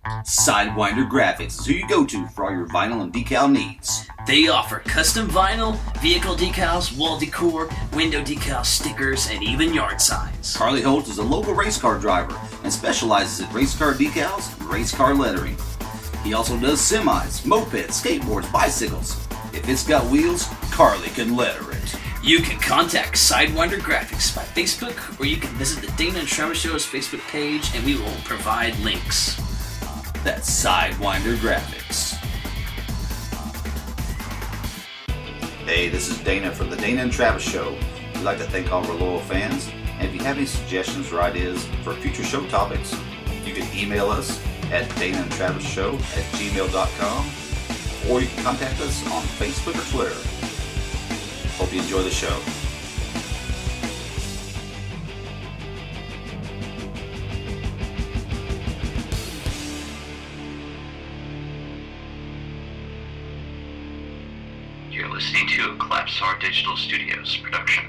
Sidewinder Graphics is who you go to for all your vinyl and decal needs. They offer custom vinyl, vehicle decals, wall decor, window decals, stickers, and even yard signs. Carly Holt is a local race car driver and specializes in race car decals and race car lettering. He also does semis, mopeds, skateboards, bicycles. If it's got wheels, Carly can letter it. You can contact Sidewinder Graphics by Facebook, or you can visit the Dana and Travis Show's Facebook page, and we will provide links. That's Sidewinder Graphics. Hey, this is Dana from the Dana and Travis Show. We'd like to thank all of our loyal fans, and if you have any suggestions or ideas for future show topics, you can email us at danaandtravisshow@gmail.com, or you can contact us on Facebook or Twitter. Hope you enjoy the show. You're listening to a Collapsar Digital Studios production.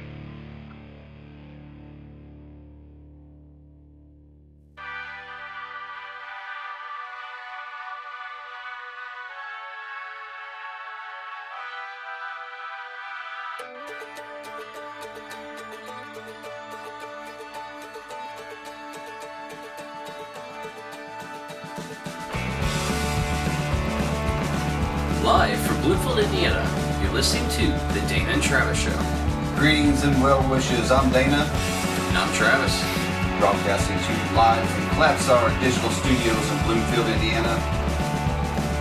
Live from Bloomfield, Indiana, you're listening to the Dana and Travis Show. Greetings and well wishes. I'm Dana, And I'm Travis. broadcasting to you live from Collapsar Digital Studios in Bloomfield, Indiana,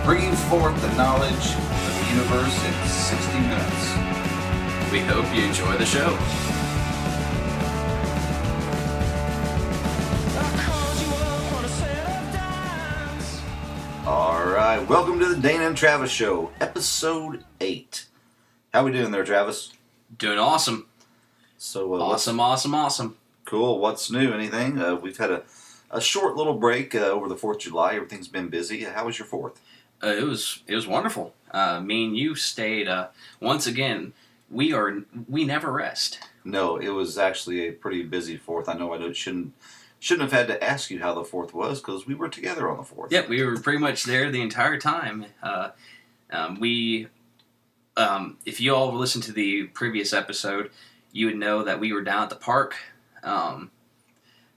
bringing forth the knowledge of the universe in 60 minutes. We hope you enjoy the show. Alright, welcome to the Dana and Travis Show, episode 8. How we doing there, Travis? Doing awesome. So, Awesome. Cool, what's new? Anything? We've had a short little break over the 4th of July. Everything's been busy. How was your 4th? It was wonderful. Me and you stayed. Once again, we never rest. No, it was actually a pretty busy 4th. I know shouldn't have had to ask you how the 4th was because we were together on the 4th. Yep, we were pretty much there the entire time. If you all listened to the previous episode, you would know that we were down at the park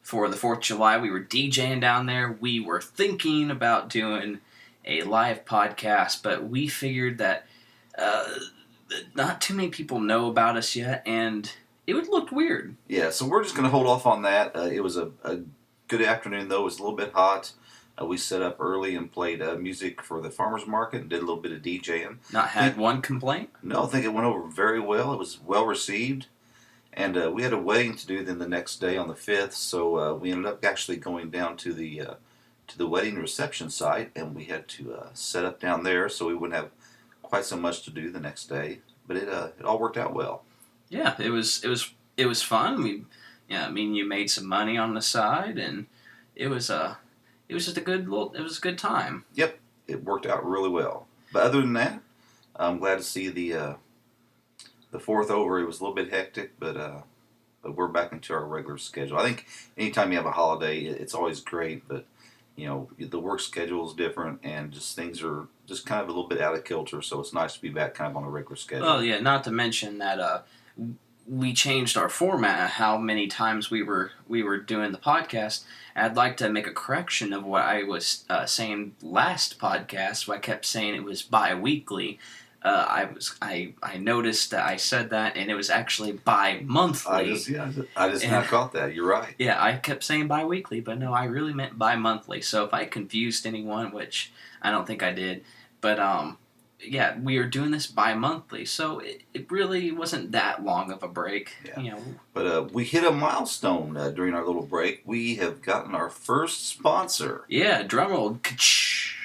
for the 4th of July. We were DJing down there. We were thinking about doing a live podcast, but we figured that not too many people know about us yet, and it would look weird. Yeah, so we're just going to hold off on that. It was a good afternoon, though. It was a little bit hot. We set up early and played music for the farmer's market and did a little bit of DJing. Not had one complaint? No, I think it went over very well. It was well received. And we had a wedding to do then the next day on the 5th, so we ended up actually going down to the wedding reception site, and we had to set up down there so we wouldn't have quite so much to do the next day. But it all worked out well. Yeah, it was fun. You made some money on the side, and it was just a good time. Yep, it worked out really well. But other than that, I'm glad to see the 4th over. It was a little bit hectic, but we're back into our regular schedule. I think anytime you have a holiday, it's always great, but the work schedule is different, and just things are just kind of a little bit out of kilter. So it's nice to be back kind of on a regular schedule. Oh yeah, not to mention that we changed our format. How many times we were doing the podcast. I'd like to make a correction of what I was saying last podcast. I kept saying it was bi-weekly. I noticed that I said that, and it was actually bi-monthly. I just now caught that. You're right. Yeah, I kept saying bi-weekly, but no, I really meant bi-monthly. So if I confused anyone, which I don't think I did, but yeah, we are doing this bi-monthly, so it really wasn't that long of a break. Yeah. But we hit a milestone during our little break. We have gotten our first sponsor. Yeah, drumroll.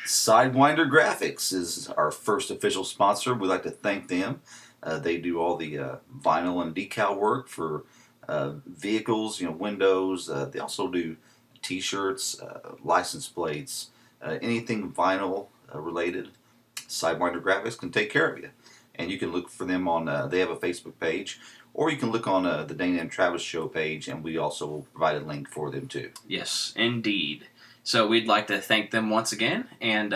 Sidewinder Graphics is our first official sponsor. We'd like to thank them. They do all the vinyl and decal work for vehicles, windows. They also do T-shirts, license plates, anything vinyl related. Sidewinder Graphics can take care of you. And you can look for them on, they have a Facebook page, or you can look on the Dana and Travis Show page, and we also will provide a link for them too. Yes, indeed. So we'd like to thank them once again, and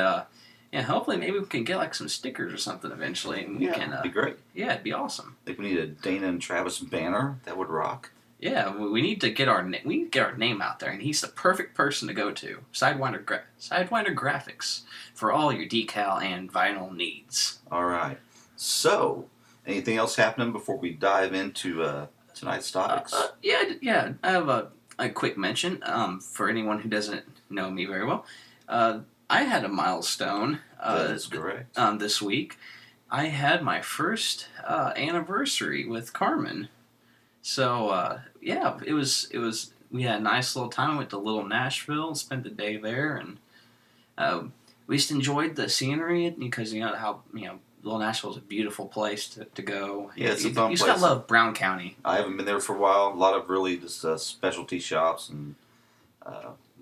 hopefully maybe we can get like some stickers or something eventually, and we Yeah, can. it'd be great. Yeah, it'd be awesome. I think we need a Dana and Travis banner. That would rock. Yeah, we need to get our name out there, and he's the perfect person to go to. Sidewinder Graphics for all your decal and vinyl needs. All right. So, anything else happening before we dive into tonight's topics? Yeah. I have a quick mention for anyone who doesn't know me very well. I had a milestone. That is correct. This week, I had my first anniversary with Carmen. So it was. We had a nice little time. Went to Little Nashville, spent the day there, and we just enjoyed the scenery because how Little Nashville is a beautiful place to go. Yeah, it's a you fun just place. gotta love Brown County. I haven't been there for a while. A lot of really just specialty shops and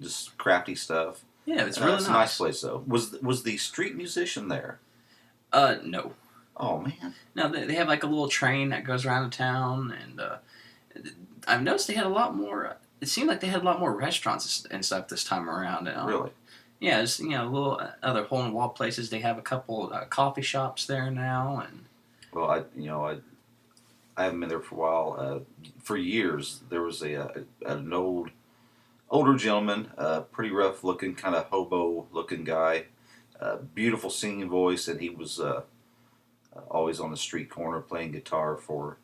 just crafty stuff. Yeah, it's really It's a nice place though. Was the street musician there? No. Oh man. No, they have like a little train that goes around the town, and I've noticed they had a lot more. It seemed like they had a lot more restaurants and stuff this time around. Really? Yeah, it's little other hole in the wall places. They have a couple coffee shops there now, and Well, I haven't been there for a while. For years, there was an older gentleman, pretty rough looking, kind of hobo looking guy, beautiful singing voice, and he was always on the street corner playing guitar for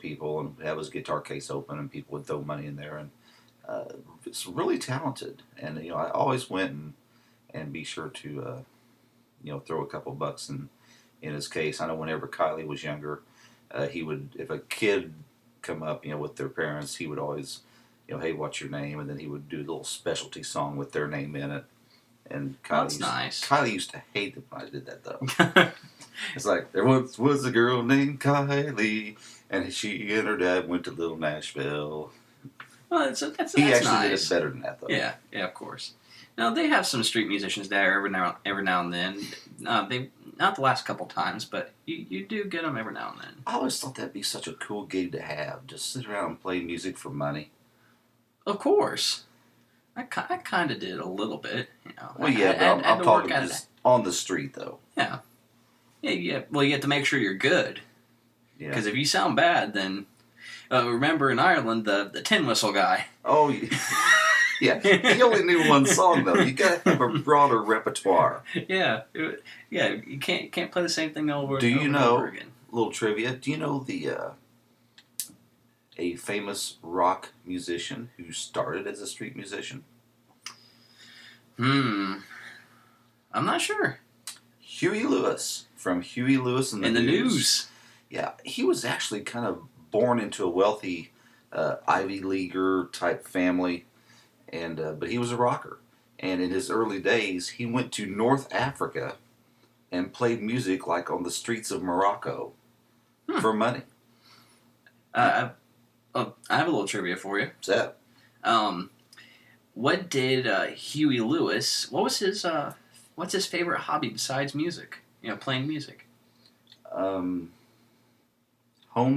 people, and have his guitar case open, and people would throw money in there, and it's really talented. And I always went and be sure to throw a couple bucks in his case. I know whenever Kylie was younger, he would, if a kid come up with their parents, he would always hey, what's your name, and then he would do a little specialty song with their name in it. And that's nice. Kylie used to hate it when I did that though. It's like, there once was a girl named Kylie, and she and her dad went to Little Nashville. Well, that's he actually nice. did it better than that, though. Yeah, of course. Now they have some street musicians there every now and then. They not the last couple times, but you do get them every now and then. I always thought that'd be such a cool gig to have. Just sit around and play music for money. Of course, I kind of did a little bit. Well, yeah, but I'm talking just on the street, though. Yeah. Well, you have to make sure you're good. Yeah. Because if you sound bad, then remember in Ireland the tin whistle guy. Oh, yeah. He only knew one song though. You got to have a broader repertoire. Yeah. You can't play the same thing over. Do you over know? And over again. Little trivia. Do you know a famous rock musician who started as a street musician? I'm not sure. Huey Lewis from Huey Lewis and the News. Yeah, he was actually kind of born into a wealthy Ivy Leaguer type family, and but he was a rocker. And in his early days, he went to North Africa and played music like on the streets of Morocco for money. I have a little trivia for you. What's that? What did Huey Lewis? What's his favorite hobby besides music? Playing music. Home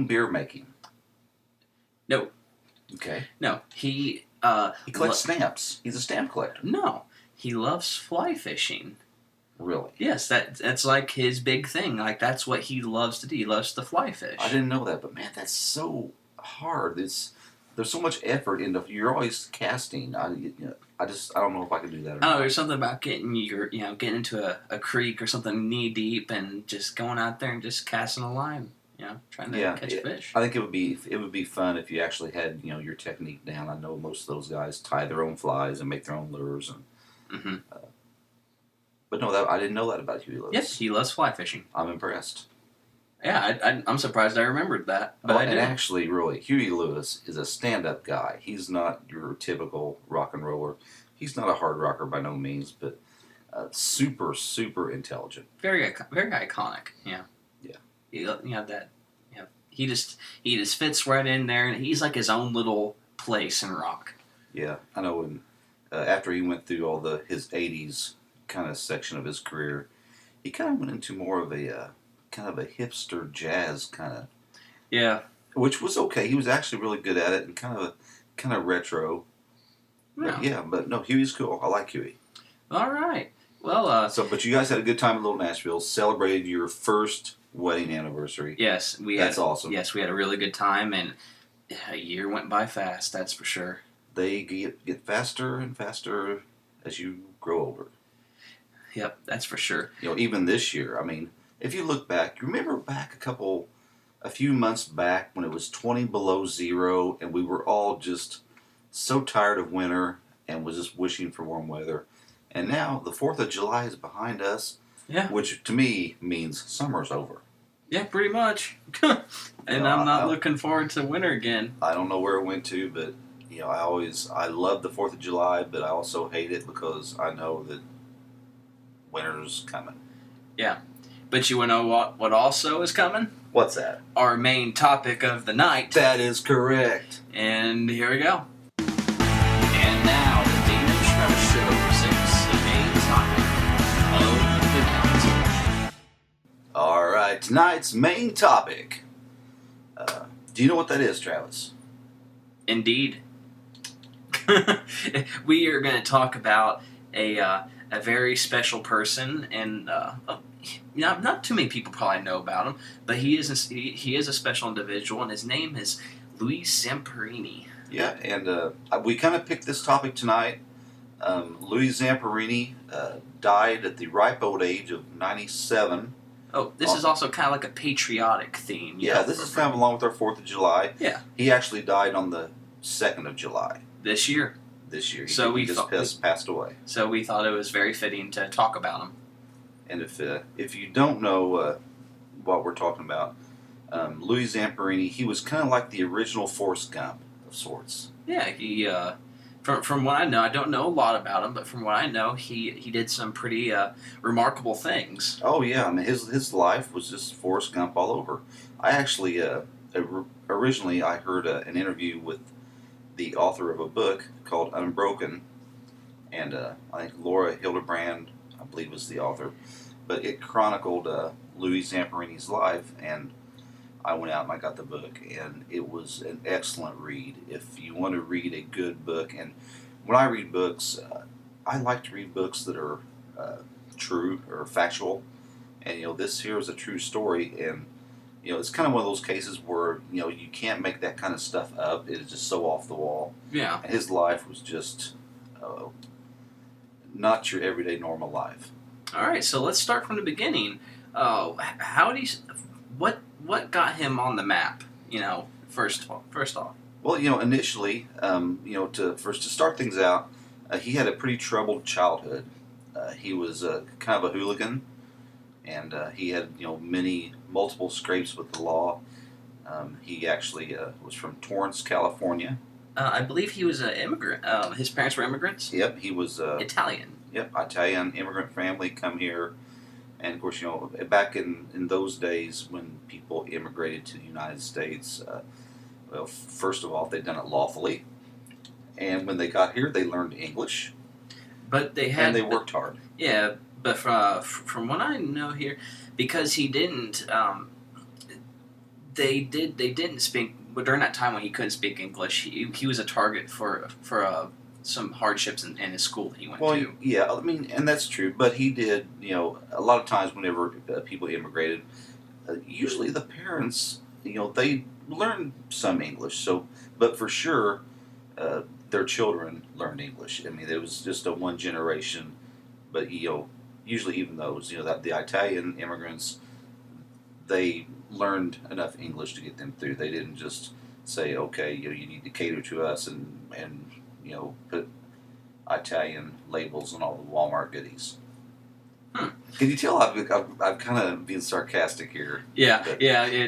beer making. No. Okay. No. He collects stamps. He's a stamp collector. No. He loves fly fishing. Really? Yes, that's like his big thing. Like that's what he loves to do. He loves to fly fish. I didn't know that, but man, that's so hard. There's so much effort into. You're always casting. I don't know if I could do that. Or not. There's something about getting getting into a creek or something knee deep and just going out there and just casting a line. Trying to catch fish. I think it would be fun if you actually had your technique down. I know most of those guys tie their own flies and make their own lures and. But no, I didn't know that about Huey Lewis. Yes, he loves fly fishing. I'm impressed. Yeah, I'm surprised I remembered that. But I did. And actually, really, Huey Lewis is a stand-up guy. He's not your typical rock and roller. He's not a hard rocker by no means, but super, super intelligent. Very iconic. Yeah. Yeah. That. Yeah. He just fits right in there, and he's like his own little place in rock. Yeah, I know. When after he went through all his '80s kind of section of his career, he kind of went into more of a kind of a hipster jazz kind of. Yeah. Which was okay. He was actually really good at it and kind of retro. But no, Huey's cool. I like Huey. All right. Well, But you guys had a good time in Little Nashville. Celebrated your first wedding anniversary. yes, That's awesome. Yes, we had a really good time, and a year went by fast. That's for sure. They get faster and faster as you grow older. Yep, that's for sure. Even this year. I mean, if you look back, remember back a few months back when it was 20 below zero, and we were all just so tired of winter and was just wishing for warm weather. And now the 4th of July is behind us, which to me means summer's over. Yeah, pretty much. And I'm not looking forward to winter again. I don't know where it went to, but I love the 4th of July, but I also hate it because I know that winter's coming. Yeah. But you want to know what also is coming? What's that? Our main topic of the night. That is correct. And here we go. And now, the Dana Shroud Show presents the main topic of the night. All right, tonight's main topic. Do you know what that is, Travis? Indeed. We are going to talk about a very special person, and not too many people probably know about him, but he is a special individual, and his name is Louis Zamperini. Yeah, and we kind of picked this topic tonight. Louis Zamperini died at the ripe old age of 97. Oh, this is also kind of like a patriotic theme. This is kind of along with our 4th of July. Yeah. He actually died on the 2nd of July. This year. He just passed away. So we thought it was very fitting to talk about him. And if you don't know what we're talking about, Louis Zamperini, he was kind of like the original Forrest Gump of sorts. Yeah, he from what I know, I don't know a lot about him, but from what I know, he did some pretty remarkable things. Oh yeah, I mean his life was just Forrest Gump all over. I actually originally I heard an interview with the author of a book called Unbroken, and I think Laura Hildebrand, I believe, was the author, but it chronicled Louis Zamperini's life, and I went out and I got the book, and it was an excellent read. If you want to read a good book, and when I read books, I like to read books that are true or factual, and this here is a true story, and it's kind of one of those cases where you can't make that kind of stuff up. It is just so off the wall. Yeah, and his life was just not your everyday normal life. All right, so let's start from the beginning. What got him on the map? First off. Well, initially, to start things out, he had a pretty troubled childhood. He was kind of a hooligan, and he had multiple scrapes with the law. He actually was from Torrance, California. I believe he was an immigrant. His parents were immigrants. Yep, he was Italian. Yep, Italian immigrant family come here. And of course, back in those days when people immigrated to the United States, first of all, they'd done it lawfully. And when they got here, they learned English. But and they worked hard. Yeah, but from what I know here, because he didn't, they didn't speak. But during that time when he couldn't speak English, he was a target for some hardships in his school he went to. Well, yeah, I mean, and that's true. But he did, a lot of times whenever people immigrated, usually the parents, they learned some English. So, but for sure, their children learned English. I mean, it was just a one generation. But usually even those, that the Italian immigrants, they learned enough English to get them through. They didn't just say, okay, you need to cater to us and put Italian labels on all the Walmart goodies. Can you tell I've kind of been sarcastic here? Yeah,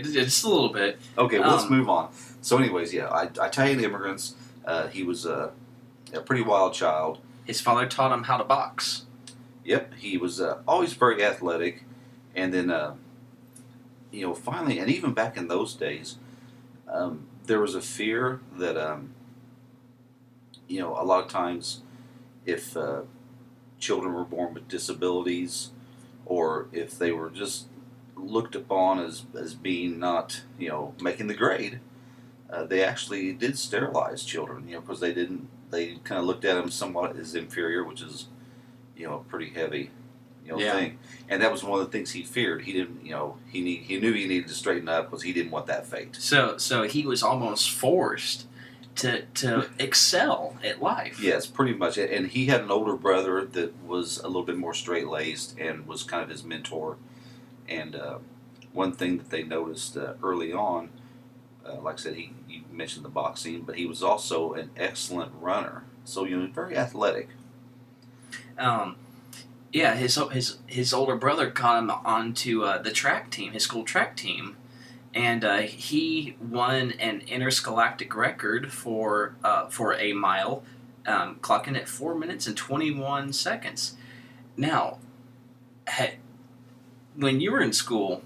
just a little bit. Okay, well, let's move on. So anyways, Italian immigrants, he was a pretty wild child. His father taught him how to box. Yep, he was always very athletic, and then, finally, and even back in those days, there was a fear that, a lot of times, if children were born with disabilities, or if they were just looked upon as being not, making the grade, they actually did sterilize children, because they they kind of looked at him somewhat as inferior, which is, a pretty heavy, thing. And that was one of the things he feared. He didn't, he knew he needed to straighten up because he didn't want that fate. So he was almost forced to excel at life. Yes, pretty much. And he had an older brother that was a little bit more straight laced and was kind of his mentor. And one thing that they noticed early on, like I said, you mentioned the boxing, but he was also an excellent runner. So very athletic. Yeah, his older brother got him onto the track team, his school track team, and he won an intergalactic record for a mile, clocking at 4 minutes and 21 seconds. Now, when you were in school,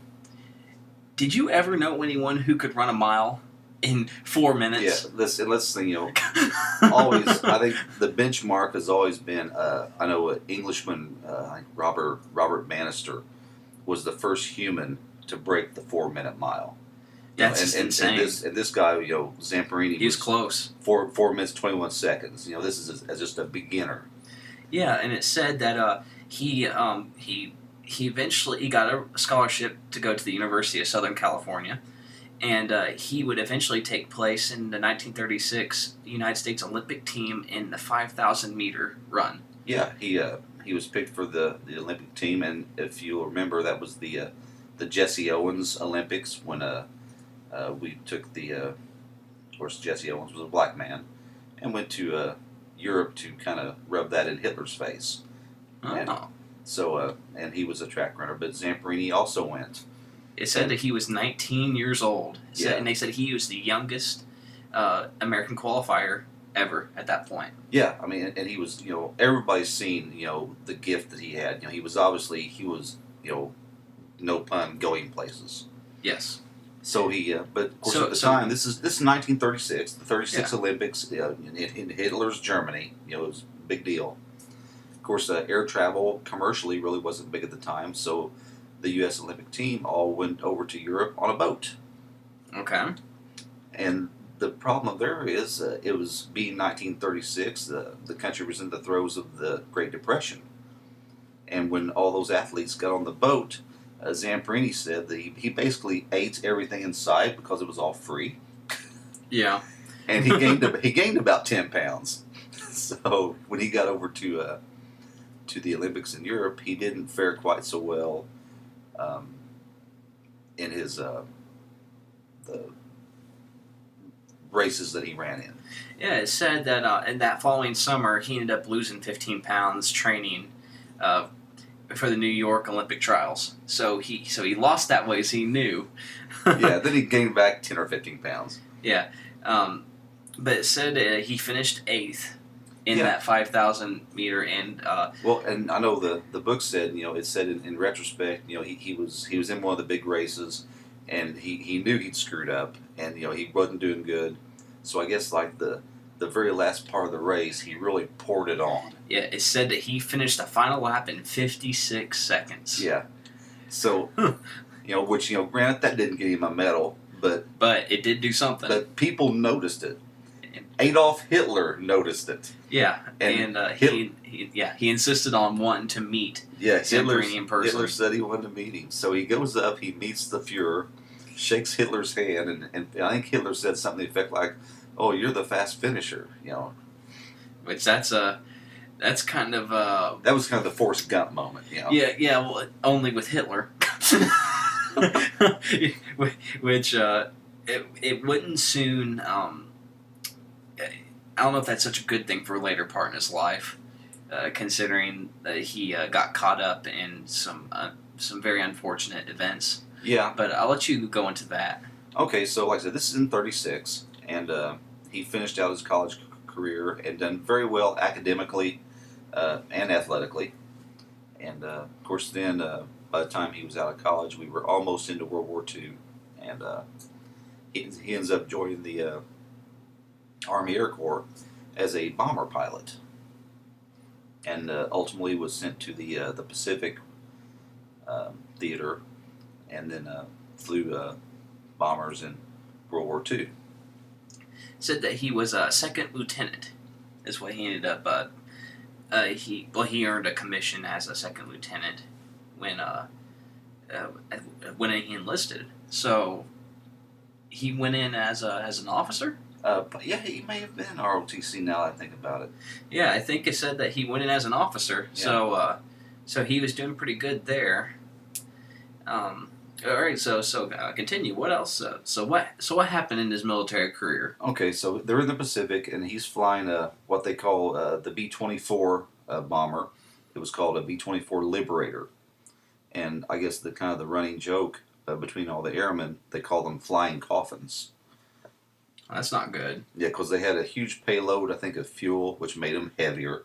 did you ever know anyone who could run a mile in 4 minutes? Yeah, let's think, always, I think the benchmark has always been, I know an Englishman, Robert Bannister, was the first human to break the 4 minute mile. That's insane. And this guy, Zamperini, he was close. 4 minutes 21 seconds. This is just a beginner. Yeah, and it said that he eventually got a scholarship to go to the University of Southern California, and he would eventually take place in the 1936 United States Olympic team in the 5,000 meter run. Yeah, he was picked for the Olympic team, and if you'll remember, that was the Jesse Owens Olympics when we took of course Jesse Owens was a black man, and went to Europe to kind of rub that in Hitler's face. Oh. And he was a track runner, but Zamperini also went. It said that he was 19 years old. And they said he was the youngest American qualifier ever at that point. Yeah, I mean, and he was, everybody's seen, the gift that he had. He was, no pun, going places. Yes. So but of course at the time, this is 1936, the 36 Yeah. Olympics in Hitler's Germany. It was a big deal. Of course, air travel commercially really wasn't big at the time, so the U.S. Olympic team all went over to Europe on a boat. Okay. And the problem there is, it was being 1936, the country was in the throes of the Great Depression. And when all those athletes got on the boat, Zamperini said that he basically ate everything in sight because it was all free. Yeah. And he gained about 10 pounds. So when he got over to the Olympics in Europe, he didn't fare quite so well in his the races that he ran in. Yeah, it said that in that following summer, he ended up losing 15 pounds training for the New York Olympic trials. So he lost that weight, so he knew. Yeah, then he gained back 10 or 15 pounds. Yeah. But it said he finished 8th in that 5,000 meter. And well, and I know the book said, it said in retrospect, he was in one of the big races, and he knew he'd screwed up, and he wasn't doing good. So I guess like the very last part of the race, he really poured it on. Yeah, it said that he finished the final lap in 56 seconds. Yeah. So, which granted that didn't get him a medal, but it did do something. But people noticed it. Adolf Hitler noticed it. Yeah, and he insisted on wanting to meet Zamperini in person. Hitler said he wanted to meet him. So he goes up, he meets the Fuhrer, shakes Hitler's hand, and I think Hitler said something to the effect like, "Oh, you're the fast finisher," Which that's kind of that was kind of the Forrest Gump moment, Yeah, well, only with Hitler. Which it wouldn't soon. I don't know if that's such a good thing for a later part in his life, considering that he got caught up in some very unfortunate events. Yeah. But I'll let you go into that. Okay, so like I said, this is in 36, and he finished out his college career and done very well academically and athletically. And of course, then by the time he was out of college, we were almost into World War II, and he ends up joining the Army Air Corps as a bomber pilot, and ultimately was sent to the Pacific theater, and then flew bombers in World War II. Said that he was a second lieutenant is what he ended up. He earned a commission as a second lieutenant when uh, when he enlisted. So he went in as an officer. But yeah, he may have been ROTC now that I think about it. Yeah, I think it said that he went in as an officer. Yeah. So he was doing pretty good there. All right, so continue. What else? So what happened in his military career? Okay, so they're in the Pacific, and he's flying what they call the B-24 bomber. It was called a B-24 Liberator, and I guess the kind of the running joke between all the airmen, they call them flying coffins. That's not good. Yeah, because they had a huge payload, I think, of fuel, which made them heavier.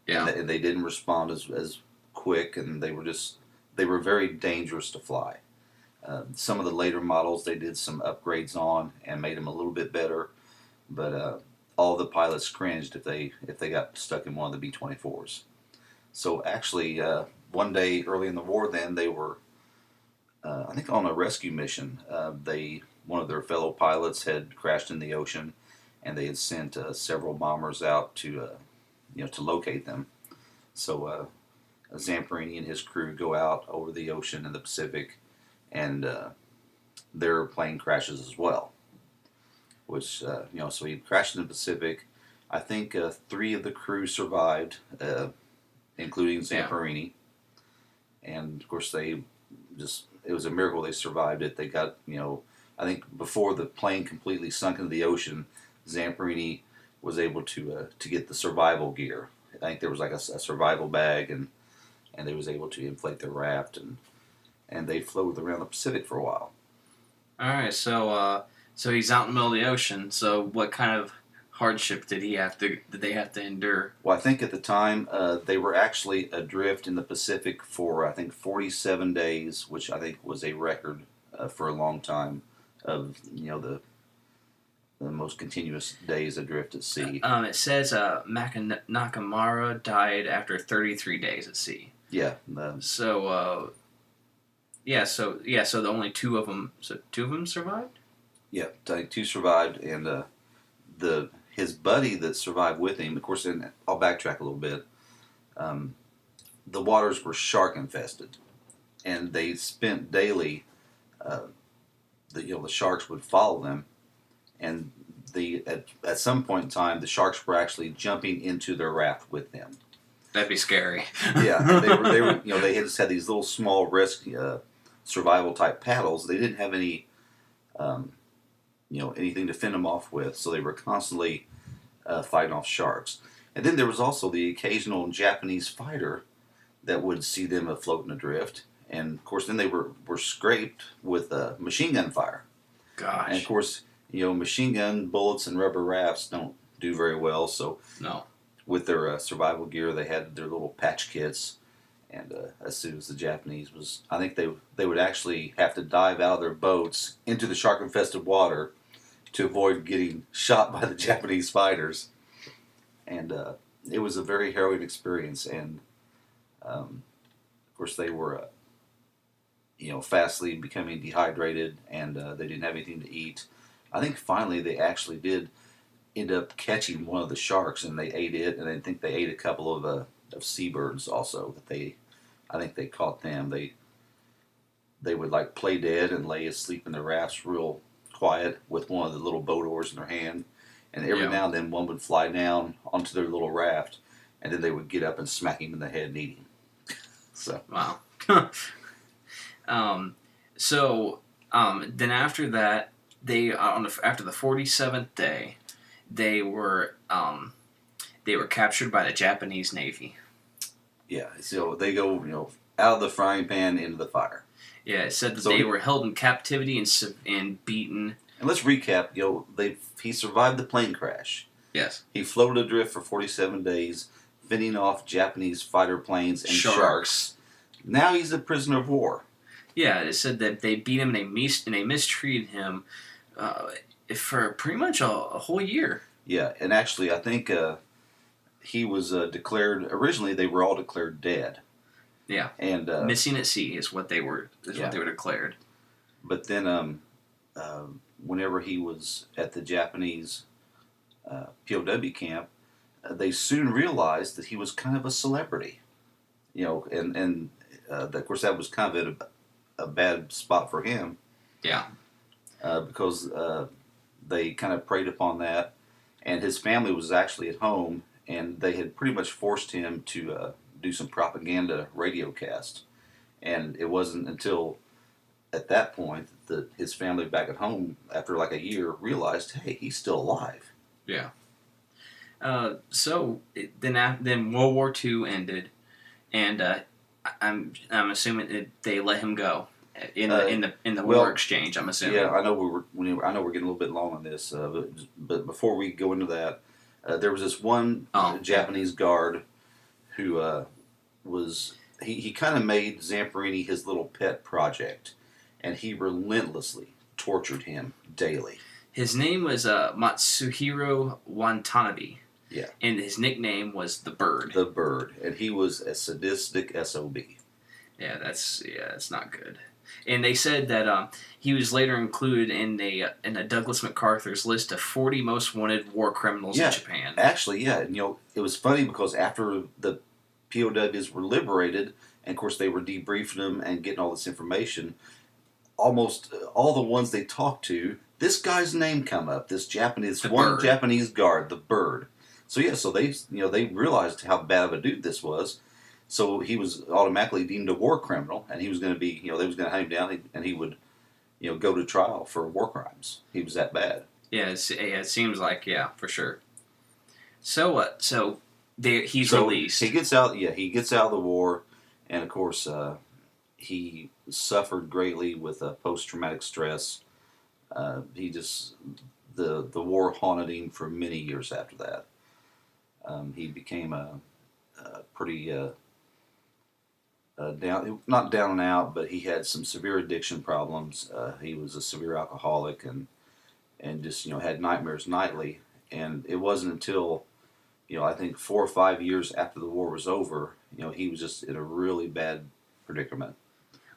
Yeah. And they didn't respond as quick, and they were very dangerous to fly. Some of the later models they did some upgrades on and made them a little bit better, but all the pilots cringed if they got stuck in one of the B-24s. So actually, one day early in the war, then they were, I think, on a rescue mission. One of their fellow pilots had crashed in the ocean, and they had sent several bombers out to to locate them. So Zamperini and his crew go out over the ocean in the Pacific, and their plane crashes as well. Which so he crashed in the Pacific. I think 3 of the crew survived, including Zamperini, and of course it was a miracle they survived it. They got I think before the plane completely sunk into the ocean, Zamperini was able to get the survival gear. I think there was like a survival bag, and they was able to inflate their raft, and they floated around the Pacific for a while. All right, so he's out in the middle of the ocean. So what kind of hardship did they have to endure? Well, I think at the time they were actually adrift in the Pacific for I think 47 days, which I think was a record for a long time of the most continuous days adrift at sea. It says Nakamura died after 33 days at sea. Yeah. So the only two of them survived. Yeah, I think 2 survived, and his buddy that survived with him. Of course, and I'll backtrack a little bit. The waters were shark infested, and they spent daily. The sharks would follow them, and at some point in time, the sharks were actually jumping into their raft with them. That'd be scary. Yeah, they were they just had these little small survival type paddles. They didn't have any anything to fend them off with, so they were constantly fighting off sharks. And then there was also the occasional Japanese fighter that would see them afloat and adrift. And of course, then they were scraped with machine gun fire. Gosh. And of course, machine gun bullets and rubber rafts don't do very well. So no. With their survival gear, they had their little patch kits. And as soon as the Japanese I think they would actually have to dive out of their boats into the shark-infested water to avoid getting shot by the Japanese fighters. And it was a very harrowing experience. And of course, they were fastly becoming dehydrated, and they didn't have anything to eat. I think finally they actually did end up catching one of the sharks, and they ate it, and I think they ate a couple of seabirds also. I think they caught them. They would like play dead and lay asleep in their rafts, real quiet, with one of the little boat oars in their hand, and every now and then one would fly down onto their little raft, and then they would get up and smack him in the head and eat him. So wow. Then after that, after the 47th day, they were captured by the Japanese Navy. Yeah, so they go out of the frying pan into the fire. Yeah, it said that they were held in captivity and beaten. And let's recap. He survived the plane crash. Yes. He floated adrift for 47 days, fending off Japanese fighter planes and sharks. Now he's a prisoner of war. Yeah, it said that they beat him and they mistreated him for pretty much a whole year. Yeah, and actually, I think he was declared. Originally, they were all declared dead. Yeah, and missing at sea is what they were. What they were declared. But then, whenever he was at the Japanese POW camp, they soon realized that he was kind of a celebrity. Of course that was kind of a bad spot for him. Yeah. Because they kind of preyed upon that, and his family was actually at home, and they had pretty much forced him to do some propaganda radio cast. And it wasn't until at that point that his family back at home, after like a year, realized, hey, he's still alive. Yeah. Then World War II ended, and I'm assuming they let him go in the war exchange. I'm assuming. Yeah, I know we're getting a little bit long on this, but before we go into that, there was this one Japanese guard who was he kind of made Zamperini his little pet project, and he relentlessly tortured him daily. His name was Matsuhiro Watanabe. Yeah. And his nickname was the Bird. The Bird, and he was a sadistic SOB. Yeah, that's not good. And they said that he was later included in a Douglas MacArthur's list of 40 most wanted war criminals in Japan. Actually, yeah. And, it was funny because after the POWs were liberated, and of course they were debriefing them and getting all this information, almost all the ones they talked to, this guy's name come up. This Japanese guard, the Bird. So they realized how bad of a dude this was. So he was automatically deemed a war criminal, and he was going to be, they was going to hunt him down, and he would, go to trial for war crimes. He was that bad. Yeah, it seems like, for sure. So what? He's released. He gets out. Yeah, he gets out of the war, and of course, he suffered greatly with post-traumatic stress. The war haunted him for many years after that. He became a pretty not down and out, but he had some severe addiction problems. He was a severe alcoholic and just had nightmares nightly. And it wasn't until I think 4 or 5 years after the war was over, he was just in a really bad predicament.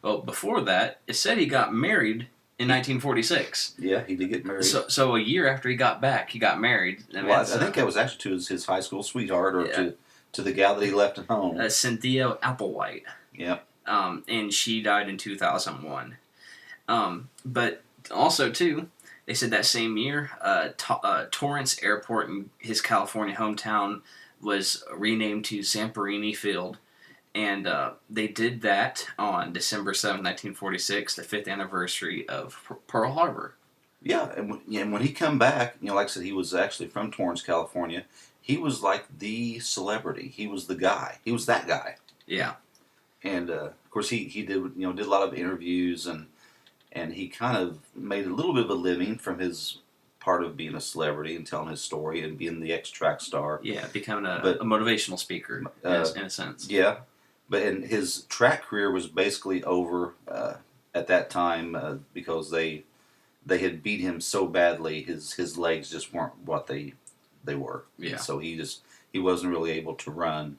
Well, before that, it said he got married in 1946. Yeah, he did get married. So a year after he got back, he got married. I think that was actually to his high school sweetheart, or to the gal that he left at home. Cynthia Applewhite. Yeah. And she died in 2001. But also, too, they said that same year, Torrance Airport in his California hometown was renamed to Zamperini Field. And they did that on December 7, 1946, the 5th anniversary of Pearl Harbor. Yeah, and when he come back, like I said, he was actually from Torrance, California. He was like the celebrity. He was the guy. He was that guy. Yeah. And of course, he did did a lot of interviews, and he kind of made a little bit of a living from his part of being a celebrity and telling his story and being the X-Track star. Yeah, becoming a motivational speaker in a sense. Yeah, and his track career was basically over at that time because they had beat him so badly. His legs just weren't what they were. Yeah. And so he wasn't really able to run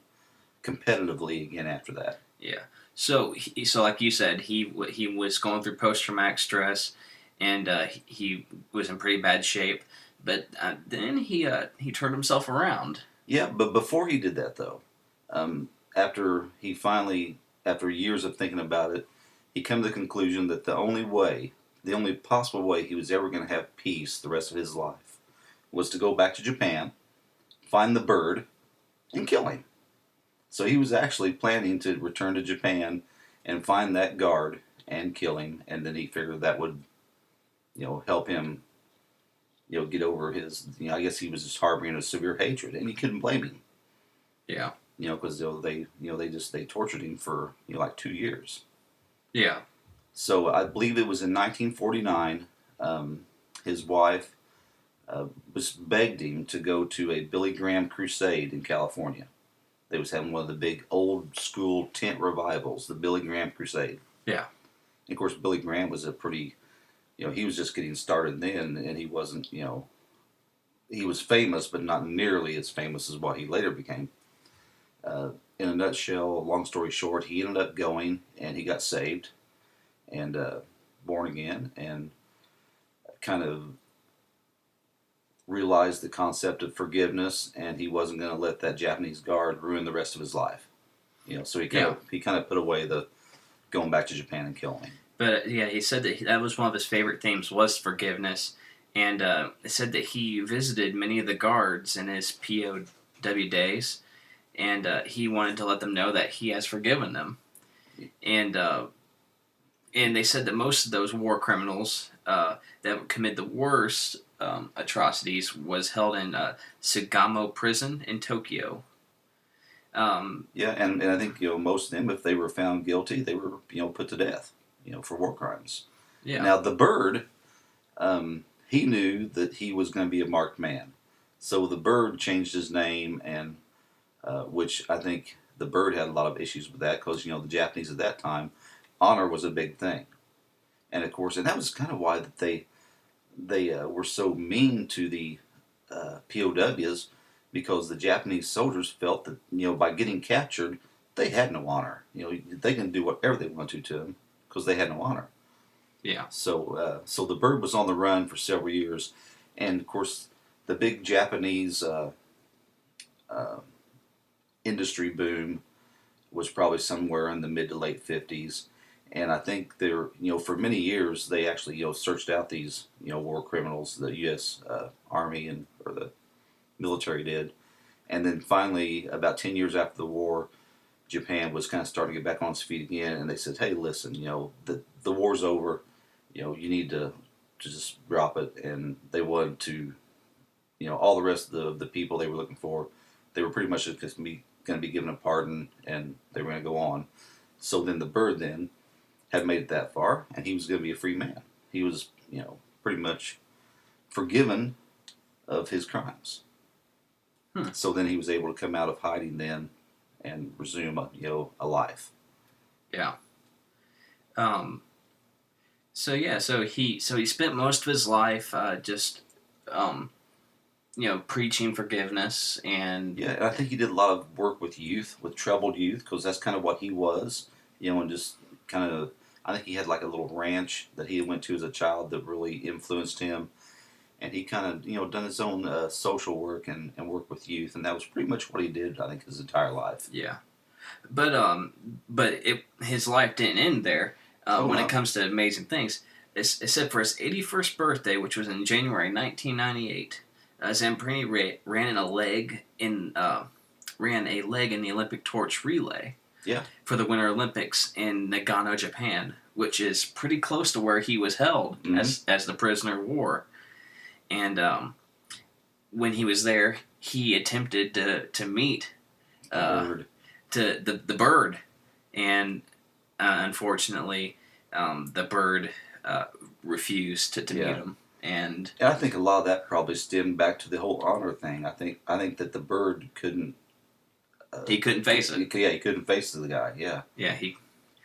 competitively again after that. Yeah. So like you said, he was going through post-traumatic stress, and he was in pretty bad shape. But then he turned himself around. Yeah, but before he did that, though, after years of thinking about it, he came to the conclusion that the only possible way he was ever going to have peace the rest of his life was to go back to Japan, find the Bird, and kill him. So he was actually planning to return to Japan and find that guard and kill him, and then he figured that would, help him, get over his, I guess he was just harboring a severe hatred, and you couldn't blame him. Yeah. Because they tortured him for, like 2 years. Yeah. So I believe it was in 1949, his wife begged him to go to a Billy Graham crusade in California. They was having one of the big old school tent revivals, the Billy Graham Crusade. Yeah. And of course, Billy Graham was a pretty, he was just getting started then, and he wasn't, he was famous, but not nearly as famous as what he later became. In a nutshell, long story short, he ended up going, and he got saved, and born again, and kind of realized the concept of forgiveness, and he wasn't going to let that Japanese guard ruin the rest of his life. So he kind of put away the going back to Japan and killing him. But he said that was one of his favorite themes was forgiveness, and it said that he visited many of the guards in his POW days, and he wanted to let them know that he has forgiven them, and they said that most of those war criminals that would commit the worst atrocities was held in Sugamo prison in Tokyo. And I think most of them, if they were found guilty, they were put to death, for war crimes. Yeah. Now the Bird, he knew that he was going to be a marked man, so the Bird changed his name, and which I think the Bird had a lot of issues with that because the Japanese at that time, honor was a big thing, and of course, and that was kind of why that they were so mean to the POWs, because the Japanese soldiers felt that by getting captured they had no honor. They can do whatever they want to them because they had no honor. Yeah. So the Bird was on the run for several years, and of course the big Japanese industry boom was probably somewhere in the mid to late 50s. And I think for many years they actually searched out these war criminals, the U.S. Army or the military did, and then finally about 10 years after the war, Japan was kind of starting to get back on its feet again, and they said, "Hey, listen, the war's over, you need to just drop it." And they wanted to, all the rest of the people they were looking for, they were pretty much just going to be given a pardon, and they were going to go on. So then the Bird then had made it that far, and he was going to be a free man. He was, pretty much forgiven of his crimes. So then he was able to come out of hiding then and resume a life. Yeah. So he spent most of his life just preaching forgiveness and I think he did a lot of work with youth, with troubled youth, because that's kind of what he was, and just kind of, I think he had like a little ranch that he went to as a child that really influenced him. And he kind of, done his own social work and work with youth, and that was pretty much what he did, I think, his entire life. Yeah, but his life didn't end there. When it comes to amazing things, except for his 81st birthday, which was in January 1998, Zamperini ran a leg in the Olympic torch relay. Yeah. For the Winter Olympics in Nagano, Japan, which is pretty close to where he was held as the prisoner of war. And when he was there, he attempted to meet the Bird, and unfortunately, the Bird refused to meet him. And I think a lot of that probably stemmed back to the whole honor thing. I think that the Bird couldn't. He couldn't face it. He couldn't face the guy. Yeah. Yeah.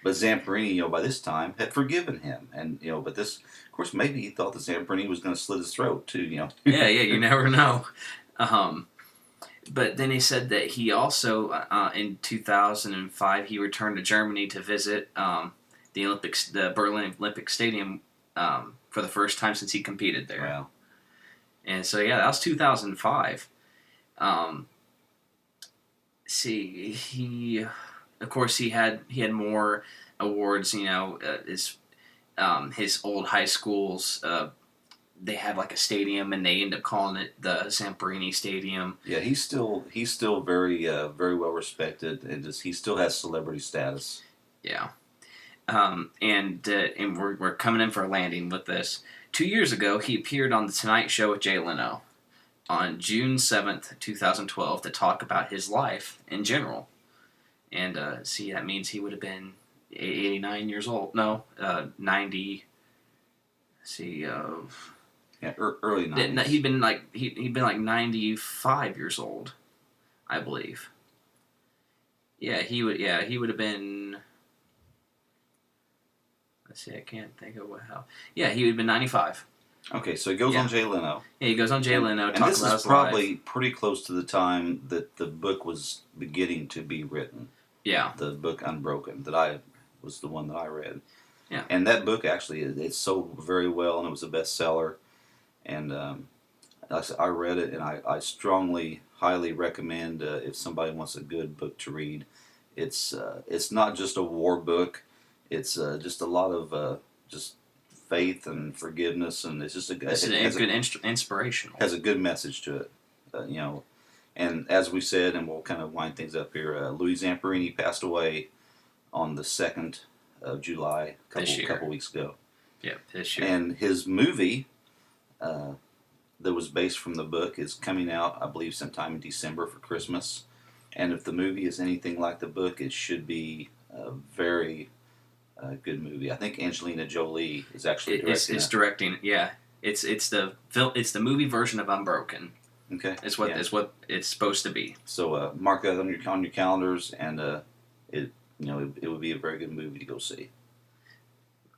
But Zamperini, by this time, had forgiven him, and but this, of course, maybe he thought that Zamperini was going to slit his throat too. Yeah, you never know. But then he said that he also, in 2005, he returned to Germany to visit the Berlin Olympic Stadium for the first time since he competed there. Wow. And so that was 2005. Of course, he had more awards. His old high schools. They had like a stadium, and they ended up calling it the Zamperini Stadium. Yeah, he's still very very well respected, and he still has celebrity status. Yeah, and we're coming in for a landing with this. 2 years ago, he appeared on the Tonight Show with Jay Leno on June 7th, 2012, to talk about his life in general. And that means he would have been 89 years old. No, 90. Early 90s. He'd been like 95 years old, I believe. Yeah, he would have been. Let's see, I can't think of how. Yeah, he would have been 95. Okay, so he goes on Jay Leno. Yeah, he goes on Jay Leno. And this is probably pretty close to the time that the book was beginning to be written. Yeah. The book Unbroken, was the one that I read. Yeah. And that book actually, it sold very well, and it was a bestseller. And Like I said, I read it, and I strongly, highly recommend if somebody wants a good book to read. It's not just a war book. It's just a lot of just faith and forgiveness, and it's just This is it a has good inspirational. has a good message to it. You know, and as we said, and we'll kind of wind things up here. Louis Zamperini passed away on the 2nd of July, couple weeks ago. Yeah, this year. And his movie uh, that was based from the book is coming out, I believe, sometime in December for Christmas. And if the movie is anything like the book, it should be a very good movie. I think Angelina Jolie is actually directing It's it. directing. Yeah, it's the movie version of Unbroken. Okay, It's what it's supposed to be. So mark that on your calendars, and it would be a very good movie to go see.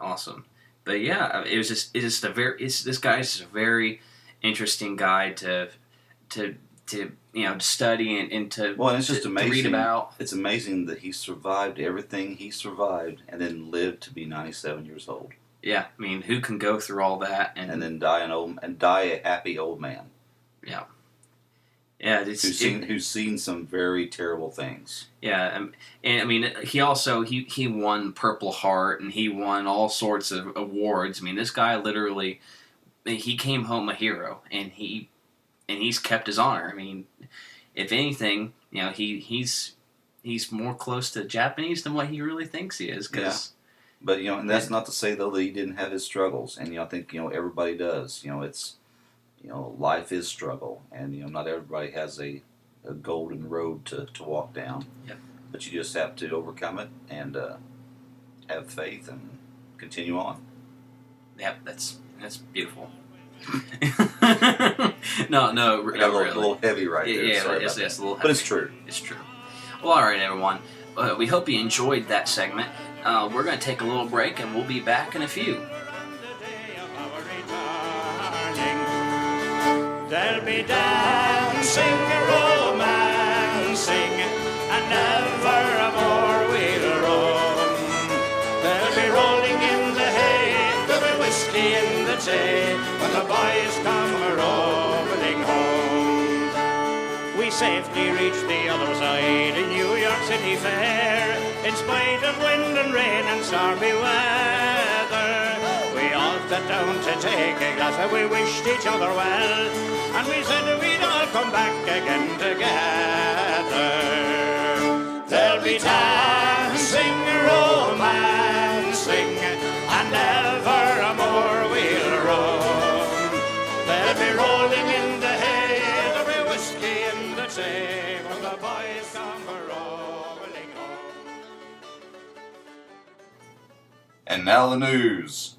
Awesome. But yeah, this guy's just a very interesting guy to study and to Well, and it's just amazing to read about. It's amazing that he survived everything he survived, and then lived to be 97 years old. Yeah, I mean, who can go through all that and then die a happy old man? Yeah. Yeah, who's seen some very terrible things. Yeah, and I mean, he also he won Purple Heart, and he won all sorts of awards. I mean, this guy literally, he came home a hero, and he's kept his honor. I mean, if anything, he's more close to Japanese than what he really thinks he is. Cause, but and that's not to say though that he didn't have his struggles, and I think everybody does. It's. Life is struggle, and not everybody has a golden road to walk down. Yep. But you just have to overcome it and have faith and continue on. Yep, that's beautiful. No, I got really. a little heavy right there. Yeah, Sorry it's about a that. little heavy. But it's true. It's true. Well, all right, everyone. We hope you enjoyed that segment. We're going to take a little break, and we'll be back in a few. There'll be dancing, romancing, and nevermore we'll roam. There'll be rolling in the hay, there'll be whiskey in the tea, when the boys come rolling home. We safely reached the other side in New York City Fair, in spite of wind and rain and stormy weather. We all sat down to take a glass and we wished each other well, and we said we'd all come back again together. There'll be dancing, romancing, and evermore we'll roam. There'll be rolling in the hay, there'll be whiskey in the tea, when the boys come rolling home. And now the news.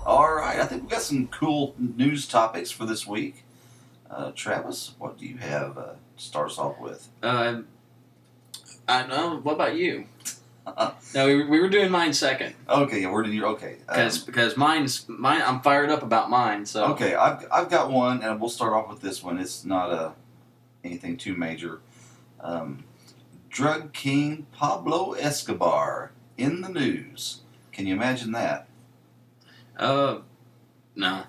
All right, I think we got some cool news topics for this week. Travis, what do you have to start us off with? I know. What about you? No, we were doing mine second. Okay, where did you? Okay, because mine. I'm fired up about mine. So okay, I've got one, and we'll start off with this one. It's not anything too major. Drug king Pablo Escabar in the news. Can you imagine that? No. No.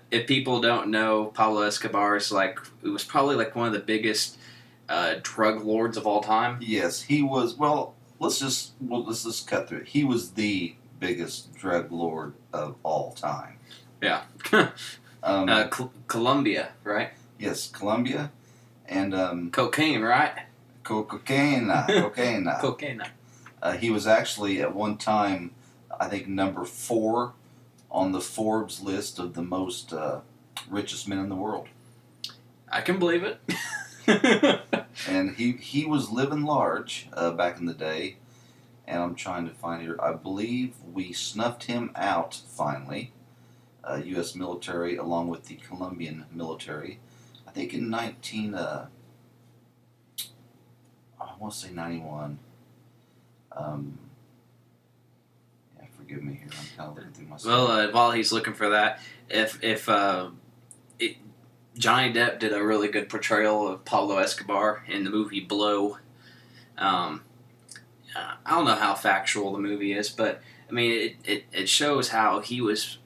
If people don't know, Pablo Escobar is it was probably one of the biggest drug lords of all time. Yes, he was. Well, let's just cut through it. He was the biggest drug lord of all time. Yeah. Colombia, right? Yes, Colombia, and cocaine, right? Cocaine. Cocaine. He was actually at one time, I think, number 4 on the Forbes list of the most richest men in the world. I can believe it. And he was living large back in the day, and I'm trying to find here. I believe we snuffed him out finally, U.S. military along with the Colombian military. I think in I want to say 91. Forgive me here. I'm kind of looking through my. Well, while he's looking for that, if Johnny Depp did a really good portrayal of Pablo Escobar in the movie Blow. I don't know how factual the movie is, but I mean, it shows how he was,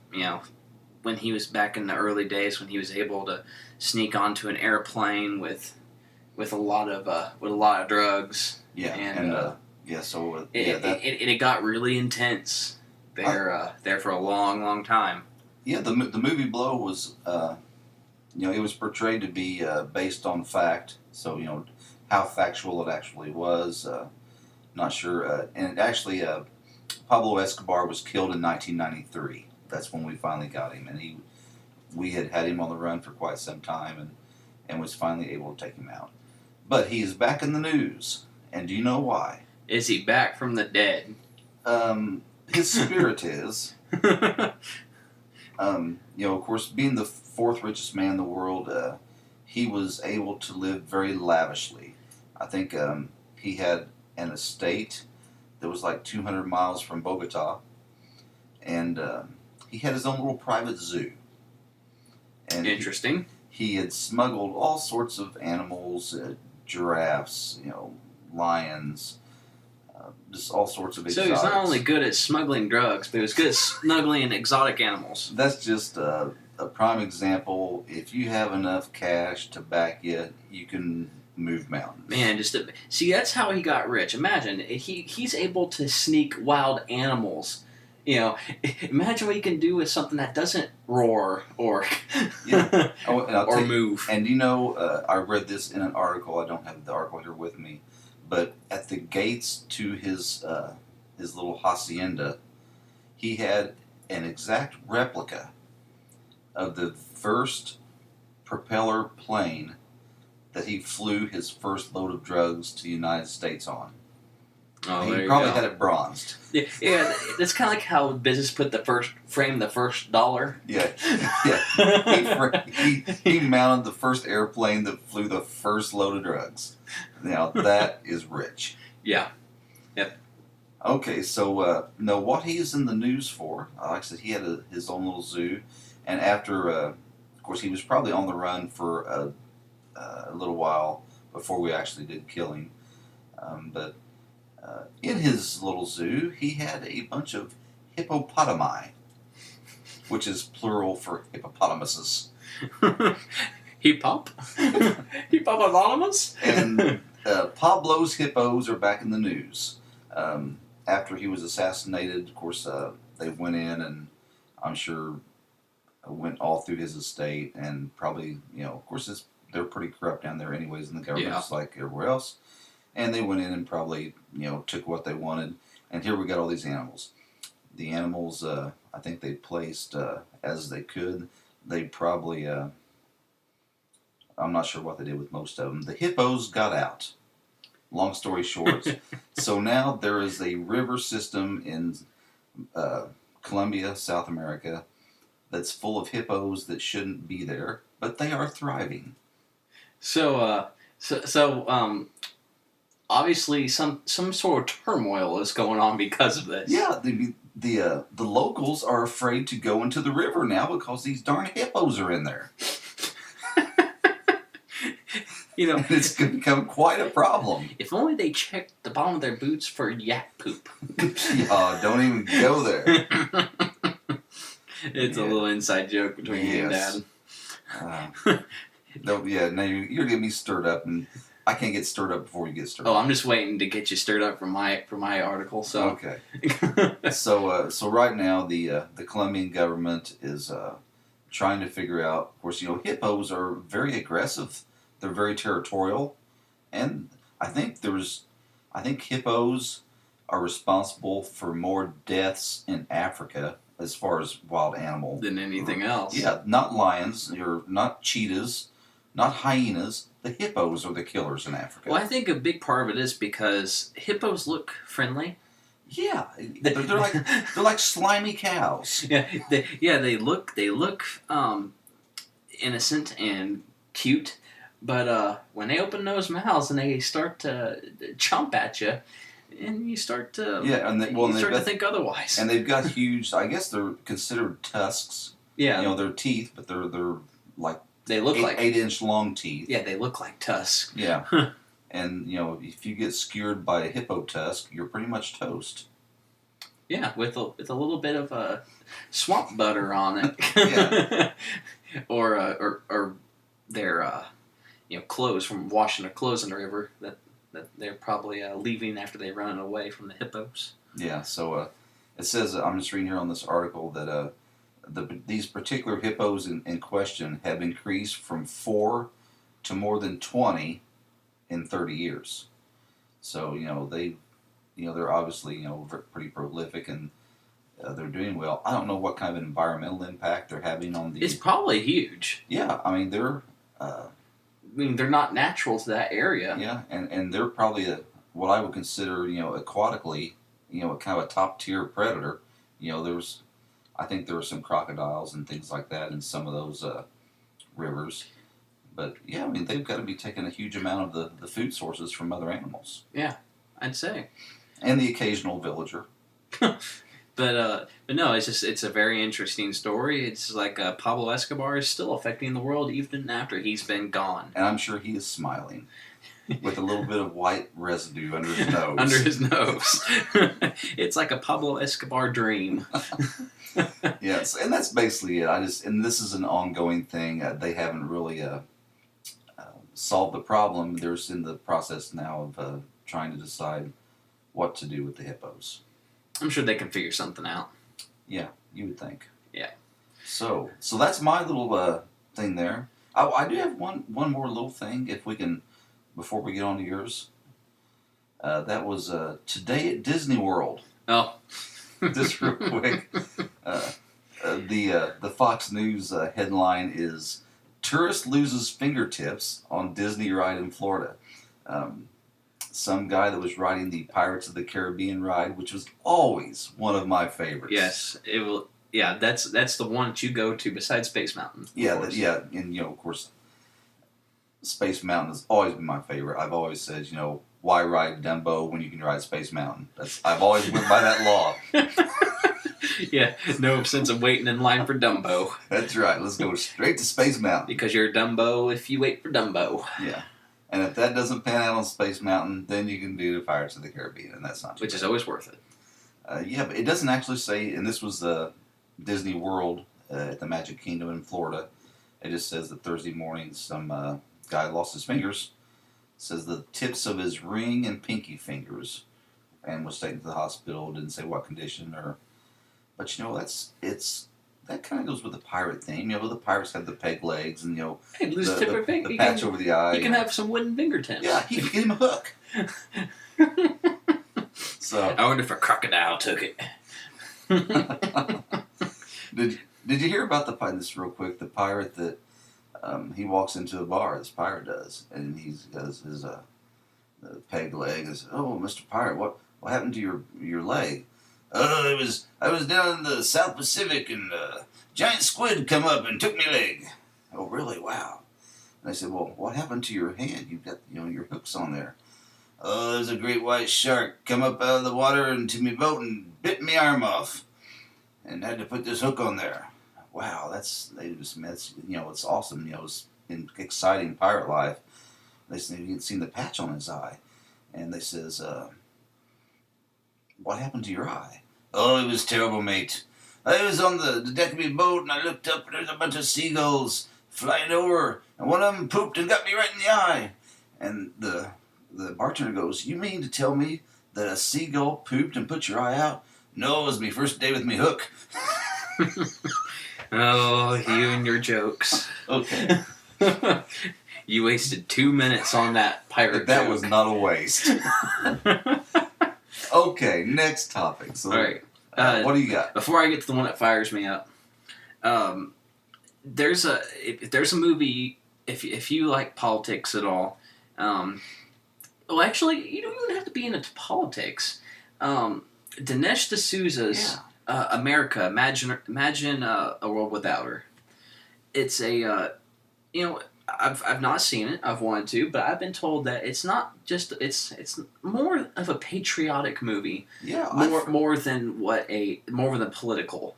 when he was back in the early days, when he was able to sneak onto an airplane with a lot of drugs. Yeah, and it got really intense there for a long, long time. Yeah, the movie Blow was, it was portrayed to be based on fact. So how factual it actually was, not sure. And actually, Pablo Escobar was killed in 1993. That's when we finally got him, and we had him on the run for quite some time, and was finally able to take him out. But he is back in the news, and do you know why? Is he back from the dead? His spirit is. Of course, being the fourth richest man in the world, he was able to live very lavishly. I think he had an estate that was like 200 miles from Bogota, and he had his own little private zoo. And interesting. He had smuggled all sorts of animals, giraffes, lions, just all sorts of exotics. So he's not only good at smuggling drugs, but he was good at smuggling exotic animals. That's just a prime example. If you have enough cash to back you, you can move mountains. Man, see, that's how he got rich. Imagine, he's able to sneak wild animals. Imagine what you can do with something that doesn't roar or or move. And I read this in an article. I don't have the article here with me, but at the gates to his little hacienda, he had an exact replica of the first propeller plane that he flew his first load of drugs to the United States on. Oh, he probably had it bronzed. Yeah, that's kind of like how business framed the first dollar. Yeah. He mounted the first airplane that flew the first load of drugs. Now that is rich. Yeah. Yep. Okay, so what he's in the news for? Like I said, he had his own little zoo, and after, of course, he was probably on the run for a little while before we actually did kill him, but. In his little zoo, he had a bunch of hippopotami, which is plural for hippopotamuses. Hippopotamus? And Pablo's hippos are back in the news. After he was assassinated, of course, they went in and I'm sure went all through his estate and probably, of course, they're pretty corrupt down there anyways in the government, just like everywhere else. And they went in and probably, took what they wanted. And here we got all these animals. The animals, I think they placed as they could. They probably, I'm not sure what they did with most of them. The hippos got out. Long story short. So now there is a river system in Colombia, South America, that's full of hippos that shouldn't be there, but they are thriving. So obviously, some sort of turmoil is going on because of this. Yeah, the locals are afraid to go into the river now because these darn hippos are in there. And it's going to become quite a problem. If only they checked the bottom of their boots for yak poop. Don't even go there. It's a little inside joke between me and Dad. Now you're getting me stirred up, and I can't get stirred up before you get stirred up. Oh, I'm just waiting to get you stirred up for my article. So okay. So right now the Colombian government is trying to figure out. Of course, hippos are very aggressive. They're very territorial, and I think hippos are responsible for more deaths in Africa as far as wild animal than anything else. Yeah, not lions, or not cheetahs, not hyenas. The hippos are the killers in Africa. Well, I think a big part of it is because hippos look friendly. Yeah, they're like slimy cows. They look innocent and cute, but when they open those mouths and they start to chomp at you, and you start to to think otherwise. And they've got huge. I guess they're considered tusks. Yeah, they're teeth, but they're like they look like 8-inch long teeth. Yeah, they look like tusks. Yeah, And if you get skewered by a hippo tusk, you're pretty much toast. Yeah, with a little bit of swamp butter on it. Yeah. or their clothes from washing their clothes in the river that they're probably leaving after they run away from the hippos. Yeah. So it says, I'm just reading here on this article that these particular hippos in question have increased from 4 to more than 20 in 30 years. So they're obviously pretty prolific, and they're doing well. I don't know what kind of environmental impact they're having on the. It's probably huge. Yeah, I mean they're. They're not natural to that area. Yeah, and they're probably what I would consider aquatically a kind of a top tier predator. I think there were some crocodiles and things like that in some of those rivers. But yeah, I mean they've got to be taking a huge amount of the food sources from other animals. Yeah, I'd say. And the occasional villager. But no, it's a very interesting story. It's like Pablo Escabar is still affecting the world even after he's been gone. And I'm sure he is smiling with a little bit of white residue under his nose. Under his nose. It's like a Pablo Escobar dream. Yes, and that's basically it. And this is an ongoing thing. They haven't really solved the problem. They're in the process now of trying to decide what to do with the hippos. I'm sure they can figure something out. Yeah, you would think. Yeah. So that's my little thing there. I do have one more little thing, if we can, before we get on to yours. That was Today at Disney World. Oh. Just real quick. The Fox News headline is Tourist Loses Fingertips on Disney Ride in Florida. Some guy that was riding the Pirates of the Caribbean ride, which was always one of my favorites. Yes, it will. Yeah, that's the one that you go to besides Space Mountain. Yeah, and of course, Space Mountain has always been my favorite. I've always said, why ride Dumbo when you can ride Space Mountain? I've always went by that law. Yeah, no sense of waiting in line for Dumbo. That's right. Let's go straight to Space Mountain. Because you're Dumbo if you wait for Dumbo. Yeah. And if that doesn't pan out on Space Mountain, then you can do the Pirates of the Caribbean, and that's not too Which bad. is always worth it. Yeah, but it doesn't actually say, and this was Disney World at the Magic Kingdom in Florida. It just says that Thursday morning some guy lost his fingers. It says the tips of his ring and pinky fingers, and was taken to the hospital. Didn't say what condition but that kind of goes with the pirate theme. The pirates have the peg legs and Hey, lose a tip or finger. the patch over the eye. You can have some wooden fingertips. Yeah, he could get him a hook. So I wonder if a crocodile took it. Did you hear about this real quick? The pirate that he walks into a bar. This pirate does, and he does his peg leg. And says, "Oh, Mr. Pirate, what happened to your leg?" "Oh, I was down in the South Pacific, and a giant squid come up and took me leg." "Oh, really? Wow." And I said, "Well, what happened to your hand? You've got your hooks on there." "Oh, there's a great white shark come up out of the water into me boat and bit me arm off, and had to put this hook on there." Wow, it's awesome. It's an exciting pirate life. They said you can see the patch on his eye, and they says, "What happened to your eye?" "Oh, it was terrible, mate. I was on the deck of my boat, and I looked up, and there's a bunch of seagulls flying over, and one of them pooped and got me right in the eye." And the bartender goes, "You mean to tell me that a seagull pooped and put your eye out?" "No, it was my first day with me hook." Oh, you and your jokes. Okay. You wasted 2 minutes on that pirate That joke. was not a waste. Okay, next topic. So, All right. What do you got? Before I get to the one that fires me up, there's a movie, if you like politics at all, well, actually, you don't even have to be into politics. Dinesh D'Souza's America, Imagine a World Without Her. It's a, I've not seen it. I've wanted to, but I've been told that it's not just it's more of a patriotic movie. Yeah, more than a political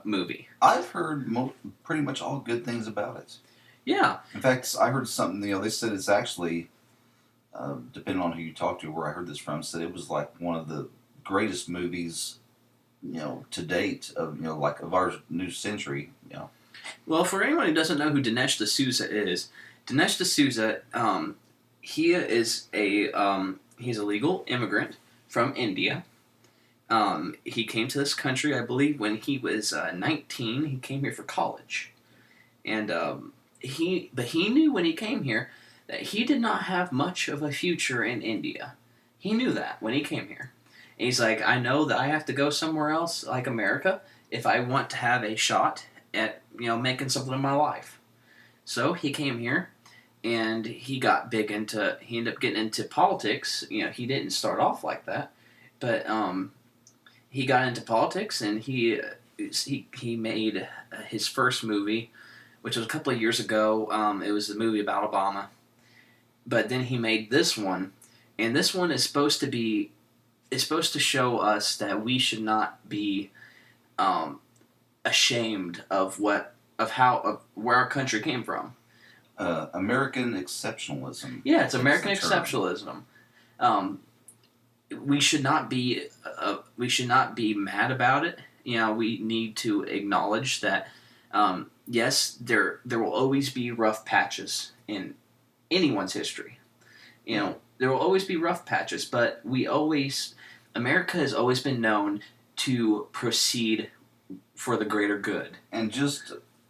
movie. I've heard pretty much all good things about it. Yeah. In fact, I heard something. They said it's actually depending on who you talk to, where I heard this from, said it was like one of the greatest movies, to date of like of our new century. Well, for anyone who doesn't know who Dinesh D'Souza is, Dinesh D'Souza, he is he's a legal immigrant from India. He came to this country, I believe, when he was 19. He came here for college, and he knew when he came here that he did not have much of a future in India. He knew that when he came here. And he's like, I know that I have to go somewhere else, like America, if I want to have a shot at making something in my life. So he came here, and he ended up getting into politics. He didn't start off like that, but he got into politics, and he made his first movie, which was a couple of years ago. It was a movie about Obama. But then he made this one, and this one is supposed to show us that we should not be ashamed of where our country came from. American exceptionalism. Yeah, it's American exceptionalism. We should not be mad about it. We need to acknowledge that. Yes, there will always be rough patches in anyone's history. There will always be rough patches, but America has always been known to proceed for the greater good. And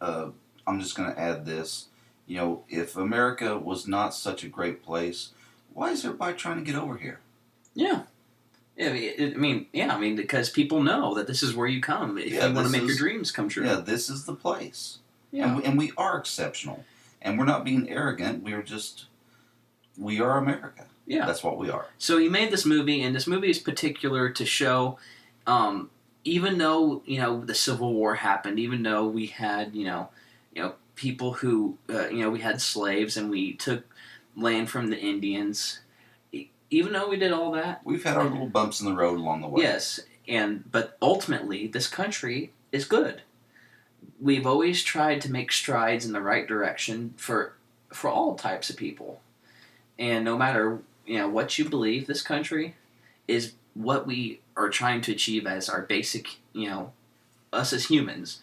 I'm just going to add this. If America was not such a great place, why is everybody trying to get over here? Yeah. Because people know that this is where you come if you want to make your dreams come true. Yeah, this is the place. Yeah. And we are exceptional. And we're not being arrogant. We are America. Yeah. That's what we are. So he made this movie, and this movie is particular to show, even though, the Civil War happened, even though we had, people who, we had slaves and we took land from the Indians, even though we did all that. We've had our little bumps in the road along the way. Yes, but ultimately, this country is good. We've always tried to make strides in the right direction for all types of people. And no matter, what you believe, this country is what we are trying to achieve as our basic, us as humans.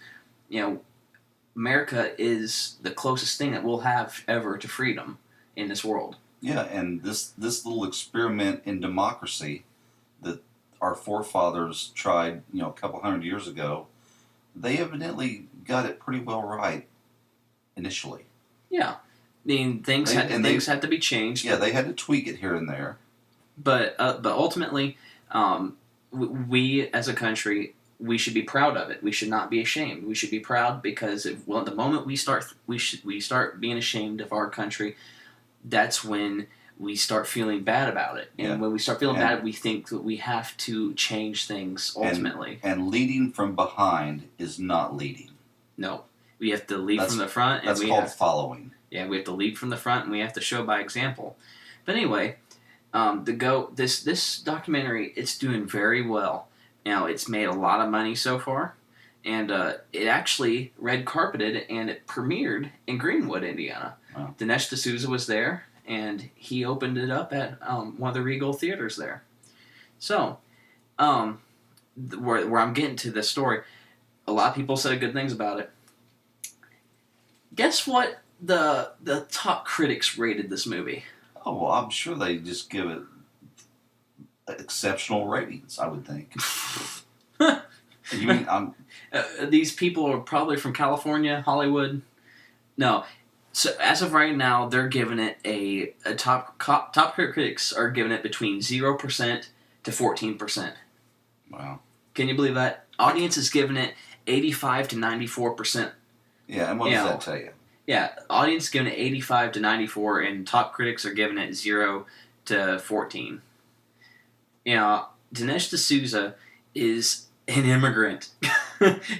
America is the closest thing that we'll have ever to freedom in this world. Yeah, and this little experiment in democracy that our forefathers tried, a couple hundred years ago, they evidently got it pretty well right initially. Yeah. Things had to be changed. Yeah, they had to tweak it here and there. But ultimately, we as a country, we should be proud of it. We should not be ashamed. We should be proud because the moment we start being ashamed of our country, that's when we start feeling bad about it. And when we start feeling bad, we think that we have to change things ultimately. And leading from behind is not leading. No. We have to lead from the front. That's called following. Yeah, we have to lead from the front, and we have to show by example. But anyway, this documentary, it's doing very well. It's made a lot of money so far, and it actually red carpeted and it premiered in Greenwood, Indiana. Wow. Dinesh D'Souza was there, and he opened it up at one of the Regal theaters there. So, where I'm getting to this story, a lot of people said good things about it. Guess what the top critics rated this movie? Oh, well, I'm sure they just give it exceptional ratings, I would think. You mean these people are probably from California, Hollywood? No. So as of right now, they're giving it a top critics are giving it between 0% to 14%. Wow. Can you believe that? Audience is giving it 85 to 94%. Yeah, and what does that tell you? Yeah, audience is giving it 85 to 94, and top critics are giving it 0 to 14. Dinesh D'Souza is an immigrant.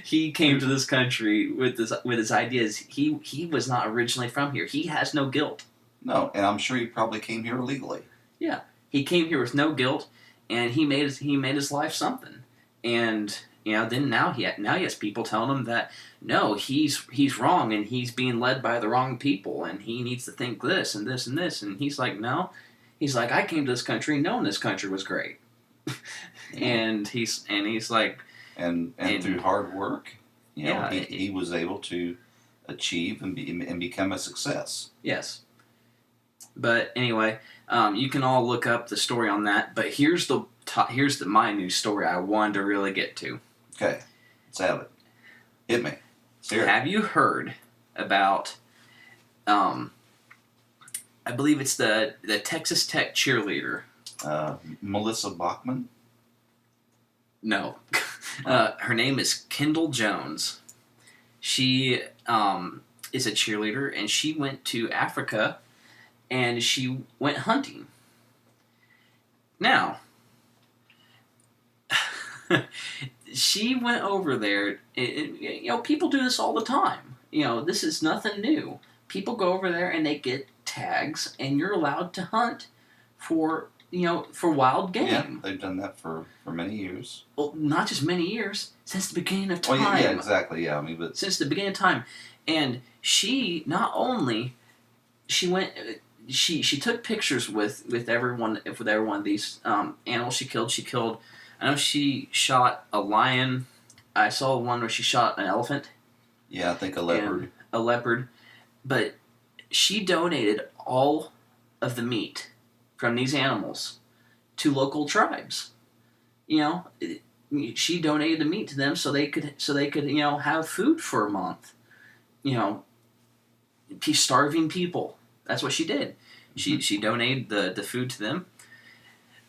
He came to this country with his ideas. He was not originally from here. He has no guilt. No, and I'm sure he probably came here illegally. Yeah, he came here with no guilt, and he made his life something. And then now he has people telling him that no, he's wrong, and he's being led by the wrong people, and he needs to think this and this and this. And he's like, no, He's like, I came to this country knowing this country was great, and he's like, and through hard work, Yeah, he was able to achieve and become a success. yes. But anyway, you can all look up the story on that. But here's my news story I wanted to really get to. Okay, let's have it. Hit me. Let's hear it. Have you heard about? I believe it's the Texas Tech cheerleader. Melissa Bachman. No, her name is Kendall Jones. She is a cheerleader, and she went to Africa, and she went hunting. Now, she went over there. People do this all the time. This is nothing new. People go over there and they get tags, and you're allowed to hunt for wild game. Yeah, they've done that for many years. Well, not just many years, since the beginning of time. Well, yeah, exactly. Yeah, but since the beginning of time, and she not only she went. She took pictures with every one of these animals she killed. I know she shot a lion. I saw one where she shot an elephant. Yeah, I think a leopard. A leopard. But she donated all of the meat from these animals to local tribes. She donated the meat to them so they could have food for a month. Starving people. That's what she did. She donated the food to them.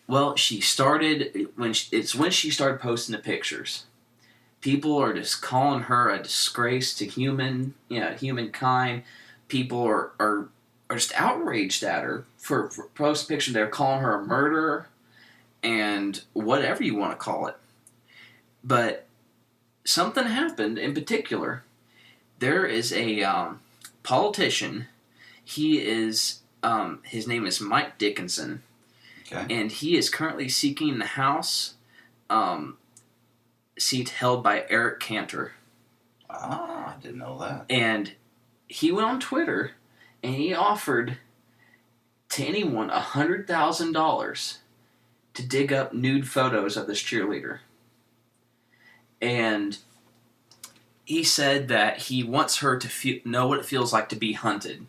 Well, she started when she started posting the pictures. People are just calling her a disgrace to humankind. People are just outraged at her for posting pictures. They're calling her a murderer and whatever you want to call it. But something happened in particular. There is a politician. He is his name is Mike Dickinson. Okay. And he is currently seeking the House seat held by Eric Cantor. Ah, I didn't know that. And he went on Twitter and he offered to anyone $100,000 to dig up nude photos of this cheerleader. And he said that he wants her to know what it feels like to be hunted.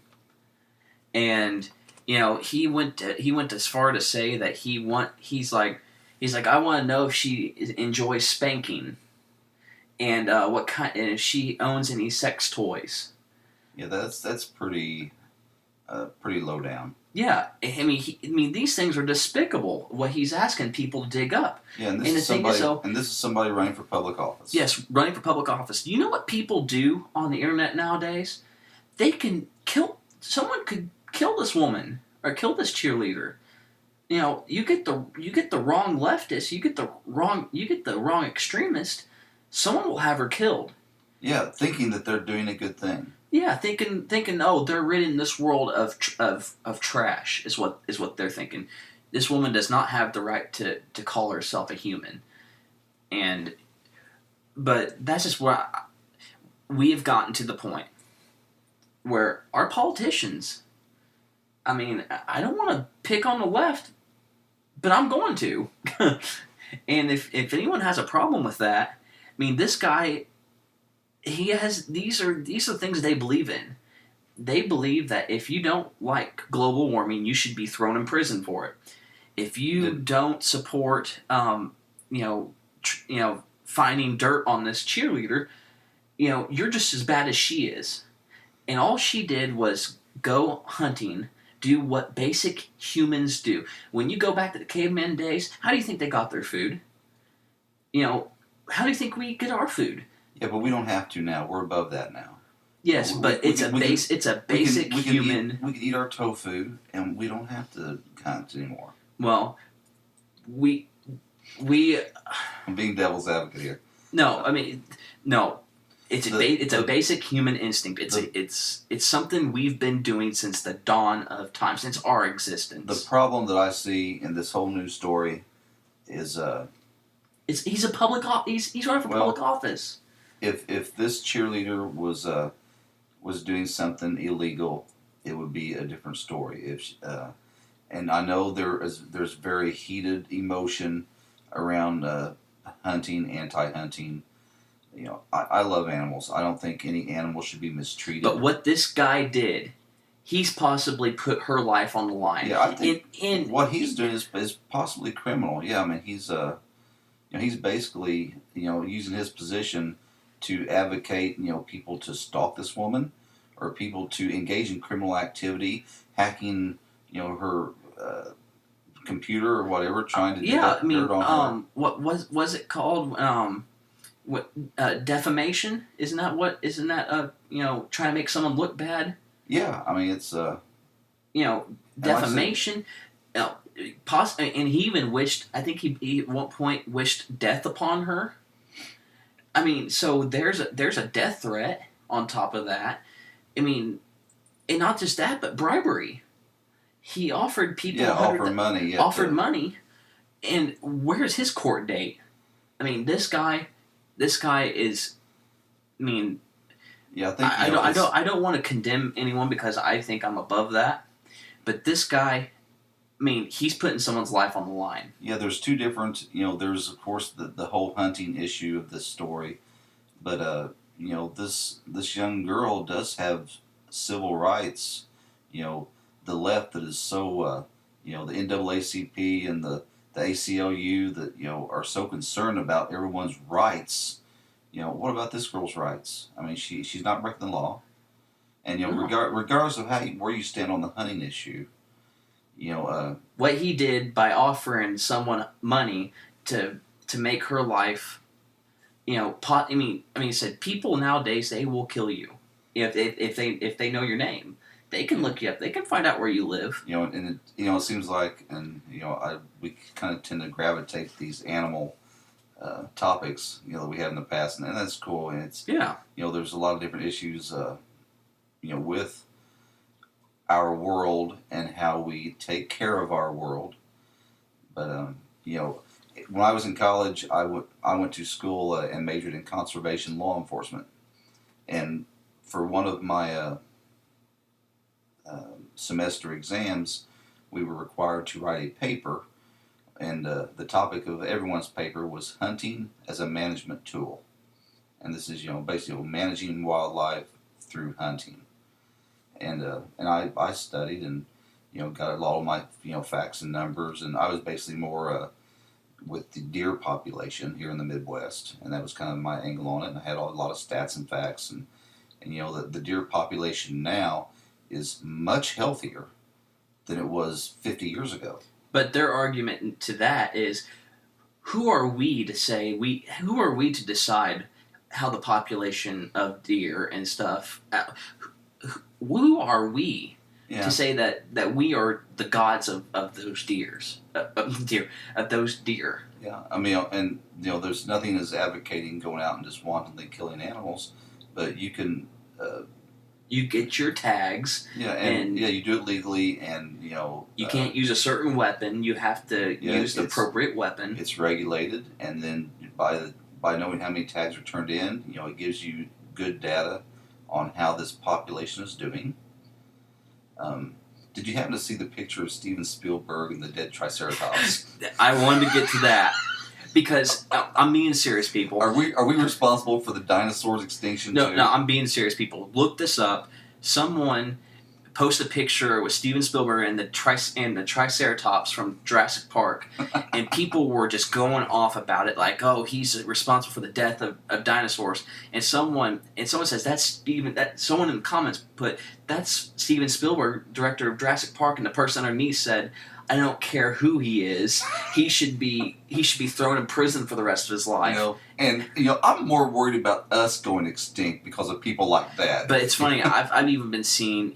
And he went as far to say that he's like I want to know if she enjoys spanking, and what kind, and if she owns any sex toys. Yeah, that's pretty low down. Yeah, I mean these things are despicable. What he's asking people to dig up. Yeah, and this is somebody running for public office. Yes, running for public office. You know what people do on the internet nowadays? They can kill. Someone could kill this woman or kill this cheerleader. You get the wrong leftist, you get the wrong extremist. Someone will have her killed. Yeah, thinking that they're doing a good thing. Yeah, thinking oh, they're ridding this world of trash is what they're thinking. This woman does not have the right to call herself a human. But that's just where we have gotten to the point where our politicians, I mean, I don't want to pick on the left, but I'm going to. And if anyone has a problem with that, I mean, this guy, these are things they believe in. They believe that if you don't like global warming, you should be thrown in prison for it. If you don't support, finding dirt on this cheerleader, you're just as bad as she is. And all she did was go hunting, do what basic humans do. When you go back to the caveman days, how do you think they got their food? How do you think we get our food? Yeah, but we don't have to now. We're above that now. Yes, but it's a basic human. We can eat our tofu, and we don't have to hunt anymore. Well, we. I'm being devil's advocate here. No, I mean, no. It's a basic human instinct. It's something we've been doing since the dawn of time, since our existence. The problem that I see in this whole news story is he's running for public office. If this cheerleader was doing something illegal, it would be a different story. And I know there's very heated emotion around hunting, anti-hunting. I love animals. I don't think any animal should be mistreated. But what this guy did, he's possibly put her life on the line. Yeah, I think what he's doing is possibly criminal. Yeah, I mean he's basically using his position to advocate people to stalk this woman, or people to engage in criminal activity, hacking her computer or whatever, trying to dig up dirt on her. What was it called? Defamation? Isn't that trying to make someone look bad? Yeah, I mean it's defamation. And he even wished. I think he at one point wished death upon her. I mean, so there's a death threat on top of that. I mean, and not just that, but bribery. He offered people offered money, and where's his court date? I mean, this guy is. I mean, yeah, I don't want to condemn anyone because I think I'm above that, but this guy, I mean, he's putting someone's life on the line. Yeah, there's two different. There's of course the whole hunting issue of this story, but this young girl does have civil rights. The left that is so the NAACP and the ACLU that are so concerned about everyone's rights. What about this girl's rights? I mean, she's not breaking the law, and regardless of where you stand on the hunting issue, what he did by offering someone money to make her life, I mean, he said people nowadays they will kill you if they know your name. They can look you up. They can find out where you live. And it seems like, and we kind of tend to gravitate these animal topics, that we had in the past, and that's cool. And it's there's a lot of different issues, with our world and how we take care of our world. But when I was in college, I went to school and majored in conservation law enforcement, and for one of my semester exams, we were required to write a paper, and the topic of everyone's paper was hunting as a management tool, and this is basically managing wildlife through hunting, and I studied and got a lot of my facts and numbers, and I was basically more with the deer population here in the Midwest, and that was kind of my angle on it, and I had a lot of stats and facts, and the deer population now is much healthier than it was 50 years ago. But their argument to that is, who are we to decide how the population of deer and stuff? Who are we to say that we are the gods of those of those deer? Yeah, I mean, and there's nothing as advocating going out and just wantonly killing animals, but you can. You get your tags. Yeah, and you do it legally, and you can't use a certain weapon. You have to use the appropriate weapon. It's regulated, and then by knowing how many tags are turned in, it gives you good data on how this population is doing. Did you happen to see the picture of Steven Spielberg and the dead Triceratops? I wanted to get to that. Because I'm being serious, people. Are we responsible for the dinosaurs' extinction? No, too? no, I'm being serious, people. Look this up. Someone post a picture with Steven Spielberg and the Triceratops from Jurassic Park, and people were just going off about it, like, oh, he's responsible for the death of dinosaurs. And someone says that's Steven. That someone in the comments put that's Steven Spielberg, director of Jurassic Park, and the person underneath said, I don't care who he is. He should be thrown in prison for the rest of his life. I'm more worried about us going extinct because of people like that. But it's funny. I've even been seeing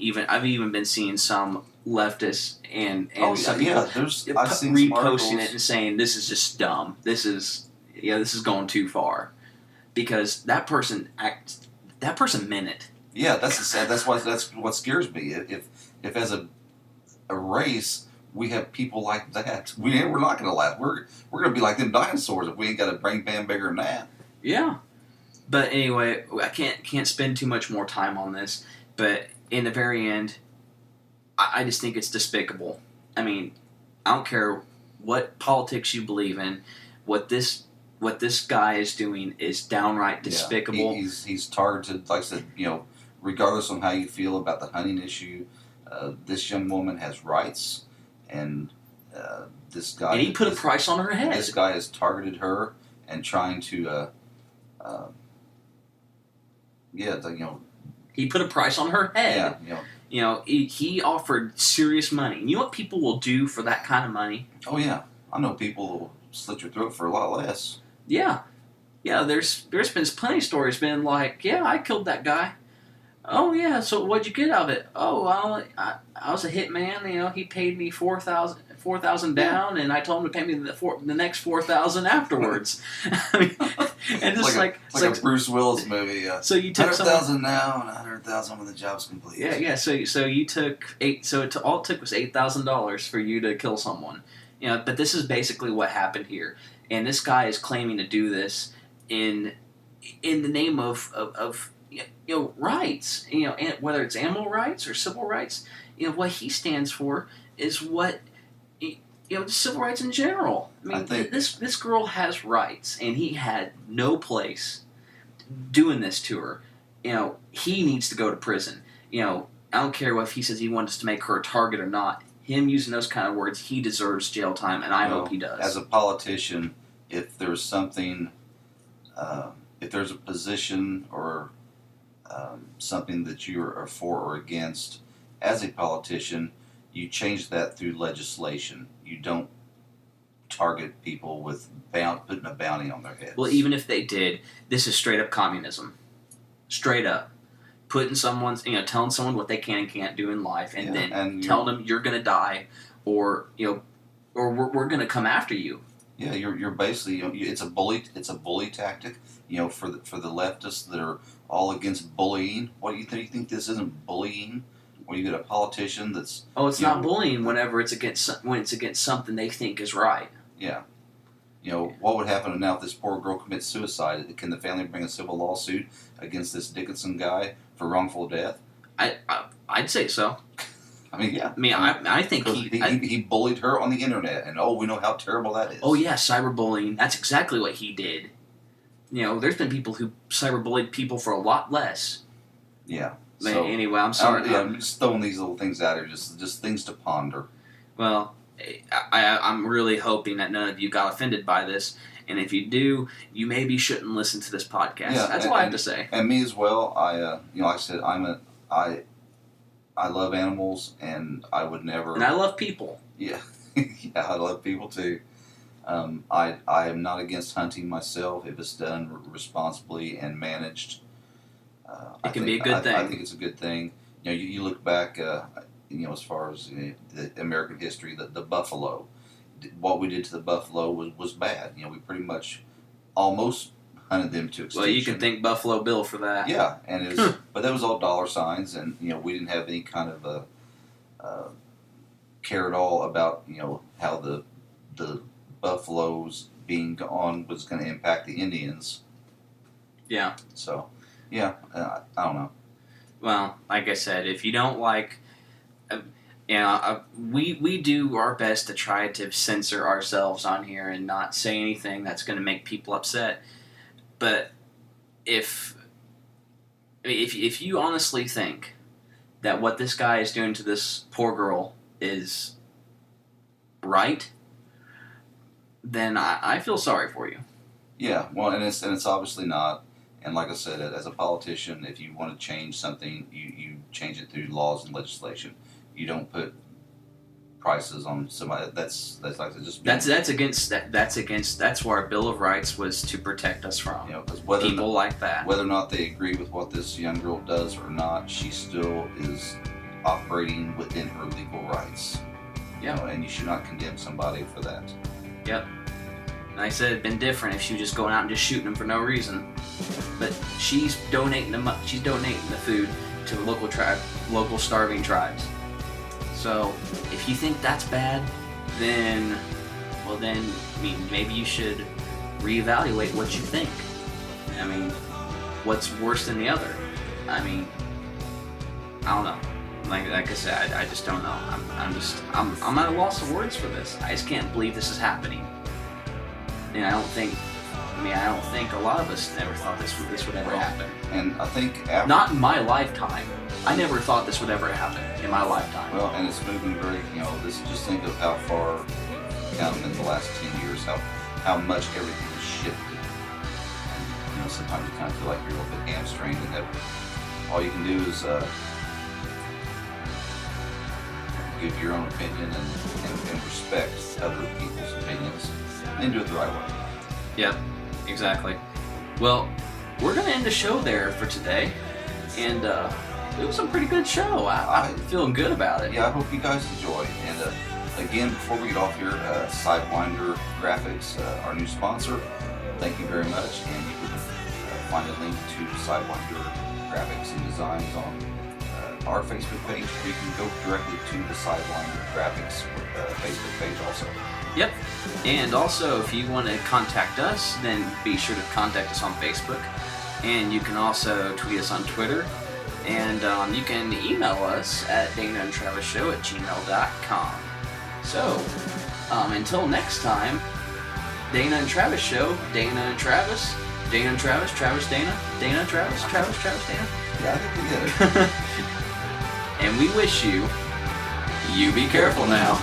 some leftists and some people I've seen reposting it and saying this is just dumb. This is going too far, because that person meant it. Yeah, that's what scares me. If as a race we have people like that, we're not going to last. We're going to be like them dinosaurs if we ain't got a brain pan bigger than that. Yeah. But anyway, I can't spend too much more time on this. But in the very end, I just think it's despicable. I mean, I don't care what politics you believe in. What this guy is doing is downright despicable. Yeah, he's targeted, like I said, regardless of how you feel about the hunting issue, this young woman has rights, and this guy. And he put a price on her head. This guy has targeted her and trying to, he put a price on her head. Yeah, He offered serious money. And you know what people will do for that kind of money? Oh yeah, I know people will slit your throat for a lot less. Yeah. There's been plenty of stories been like, yeah, I killed that guy. Oh yeah, so what'd you get out of it? Oh, well, I was a hitman. He paid me $4,000 down, and I told him to pay me the next $4,000 afterwards. I mean, and it's like a Bruce Willis movie. So you took $100,000 now and $100,000 when the job's complete. Yeah. So you took all it took was $8,000 for you to kill someone. But this is basically what happened here, and this guy is claiming to do this in the name of rights, and whether it's animal rights or civil rights, what he stands for is what, civil rights in general. I mean, this girl has rights, and he had no place doing this to her. He needs to go to prison. I don't care if he says he wants to make her a target or not. Him using those kind of words, he deserves jail time, and I hope he does. As a politician, if there's something, if there's a position or something that you are for or against, as a politician, you change that through legislation. You don't target people with putting a bounty on their heads. Well, even if they did, this is straight up communism. Straight up. Putting someone's, telling someone what they can and can't do in life, and then telling them you're going to die, or we're going to come after you. Yeah, you're basically, it's a bully tactic. For the leftists that are all against bullying. What do you think? You think this isn't bullying? When you get a politician that's it's not bullying when it's against something they think is right. Yeah. What would happen now if this poor girl commits suicide? Can the family bring a civil lawsuit against this Dickinson guy for wrongful death? I'd say so. I mean, yeah. I think he bullied her on the internet, and we know how terrible that is. Oh yeah, cyberbullying. That's exactly what he did. There's been people who cyberbullied people for a lot less. Yeah. So, anyway, I'm sorry. I'm just throwing these little things out here, just things to ponder. Well, I'm really hoping that none of you got offended by this, and if you do, you maybe shouldn't listen to this podcast. Yeah, that's all I have to say. And me as well. Like I said, I love animals, and I would never. And I love people. Yeah, yeah, I love people too. I am not against hunting myself if it's done responsibly and managed. It can be a good thing. I think it's a good thing. You look back, as far as the American history, the buffalo. What we did to the buffalo was bad. We pretty much almost hunted them to extinction. Well, you can thank Buffalo Bill for that. Yeah, and it was, but that was all dollar signs, and we didn't have any kind of care at all about how the buffaloes being gone was going to impact the Indians. Yeah. So, yeah, I don't know. Well, like I said, if you don't like, we do our best to try to censor ourselves on here and not say anything that's going to make people upset. But if you honestly think that what this guy is doing to this poor girl is right, then I feel sorry for you. Yeah, well, and it's obviously not. And like I said, as a politician, if you want to change something, you change it through laws and legislation. You don't put prices on somebody. That's like I said, just that's where our Bill of Rights was to protect us from. People like that. Whether or not they agree with what this young girl does or not, she still is operating within her legal rights. Yeah, and you should not condemn somebody for that. Yep. Like I said, it'd been different if she was just going out and just shooting them for no reason. But she's donating the food to the local starving tribes. So if you think that's bad, then maybe you should reevaluate what you think. I mean, what's worse than the other? I mean, I don't know. like I said, I just don't know. I'm at a loss of words for this. I just can't believe this is happening. And I don't think a lot of us never thought this would ever happen. And I think Not in my lifetime. I never thought this would ever happen in my lifetime. Well, and it's moving very, just think of how far, in the last 10 years, how much everything has shifted. And, sometimes you kind of feel like you're a little bit hamstringed, and that all you can do is give your own opinion and respect other people's opinions, and do it the right way. Yep, exactly. Well, we're going to end the show there for today, and it was a pretty good show. I'm feeling good about it. Yeah, I hope you guys enjoyed. And again, before we get off here, Sidewinder Graphics, our new sponsor, thank you very much. And you can find a link to Sidewinder Graphics and Designs on our Facebook page, or you can go directly to the Sidewinder Graphics Facebook page also. Yep. And also, if you want to contact us, then be sure to contact us on Facebook. And you can also tweet us on Twitter. And you can email us at DanaandTravisShow@gmail.com. So, until next time, Dana and Travis Show, Dana and Travis, Dana and Travis, Travis, Dana, Dana, Travis, Travis, Travis, Dana. Yeah, I think we get it. And we wish you be careful now.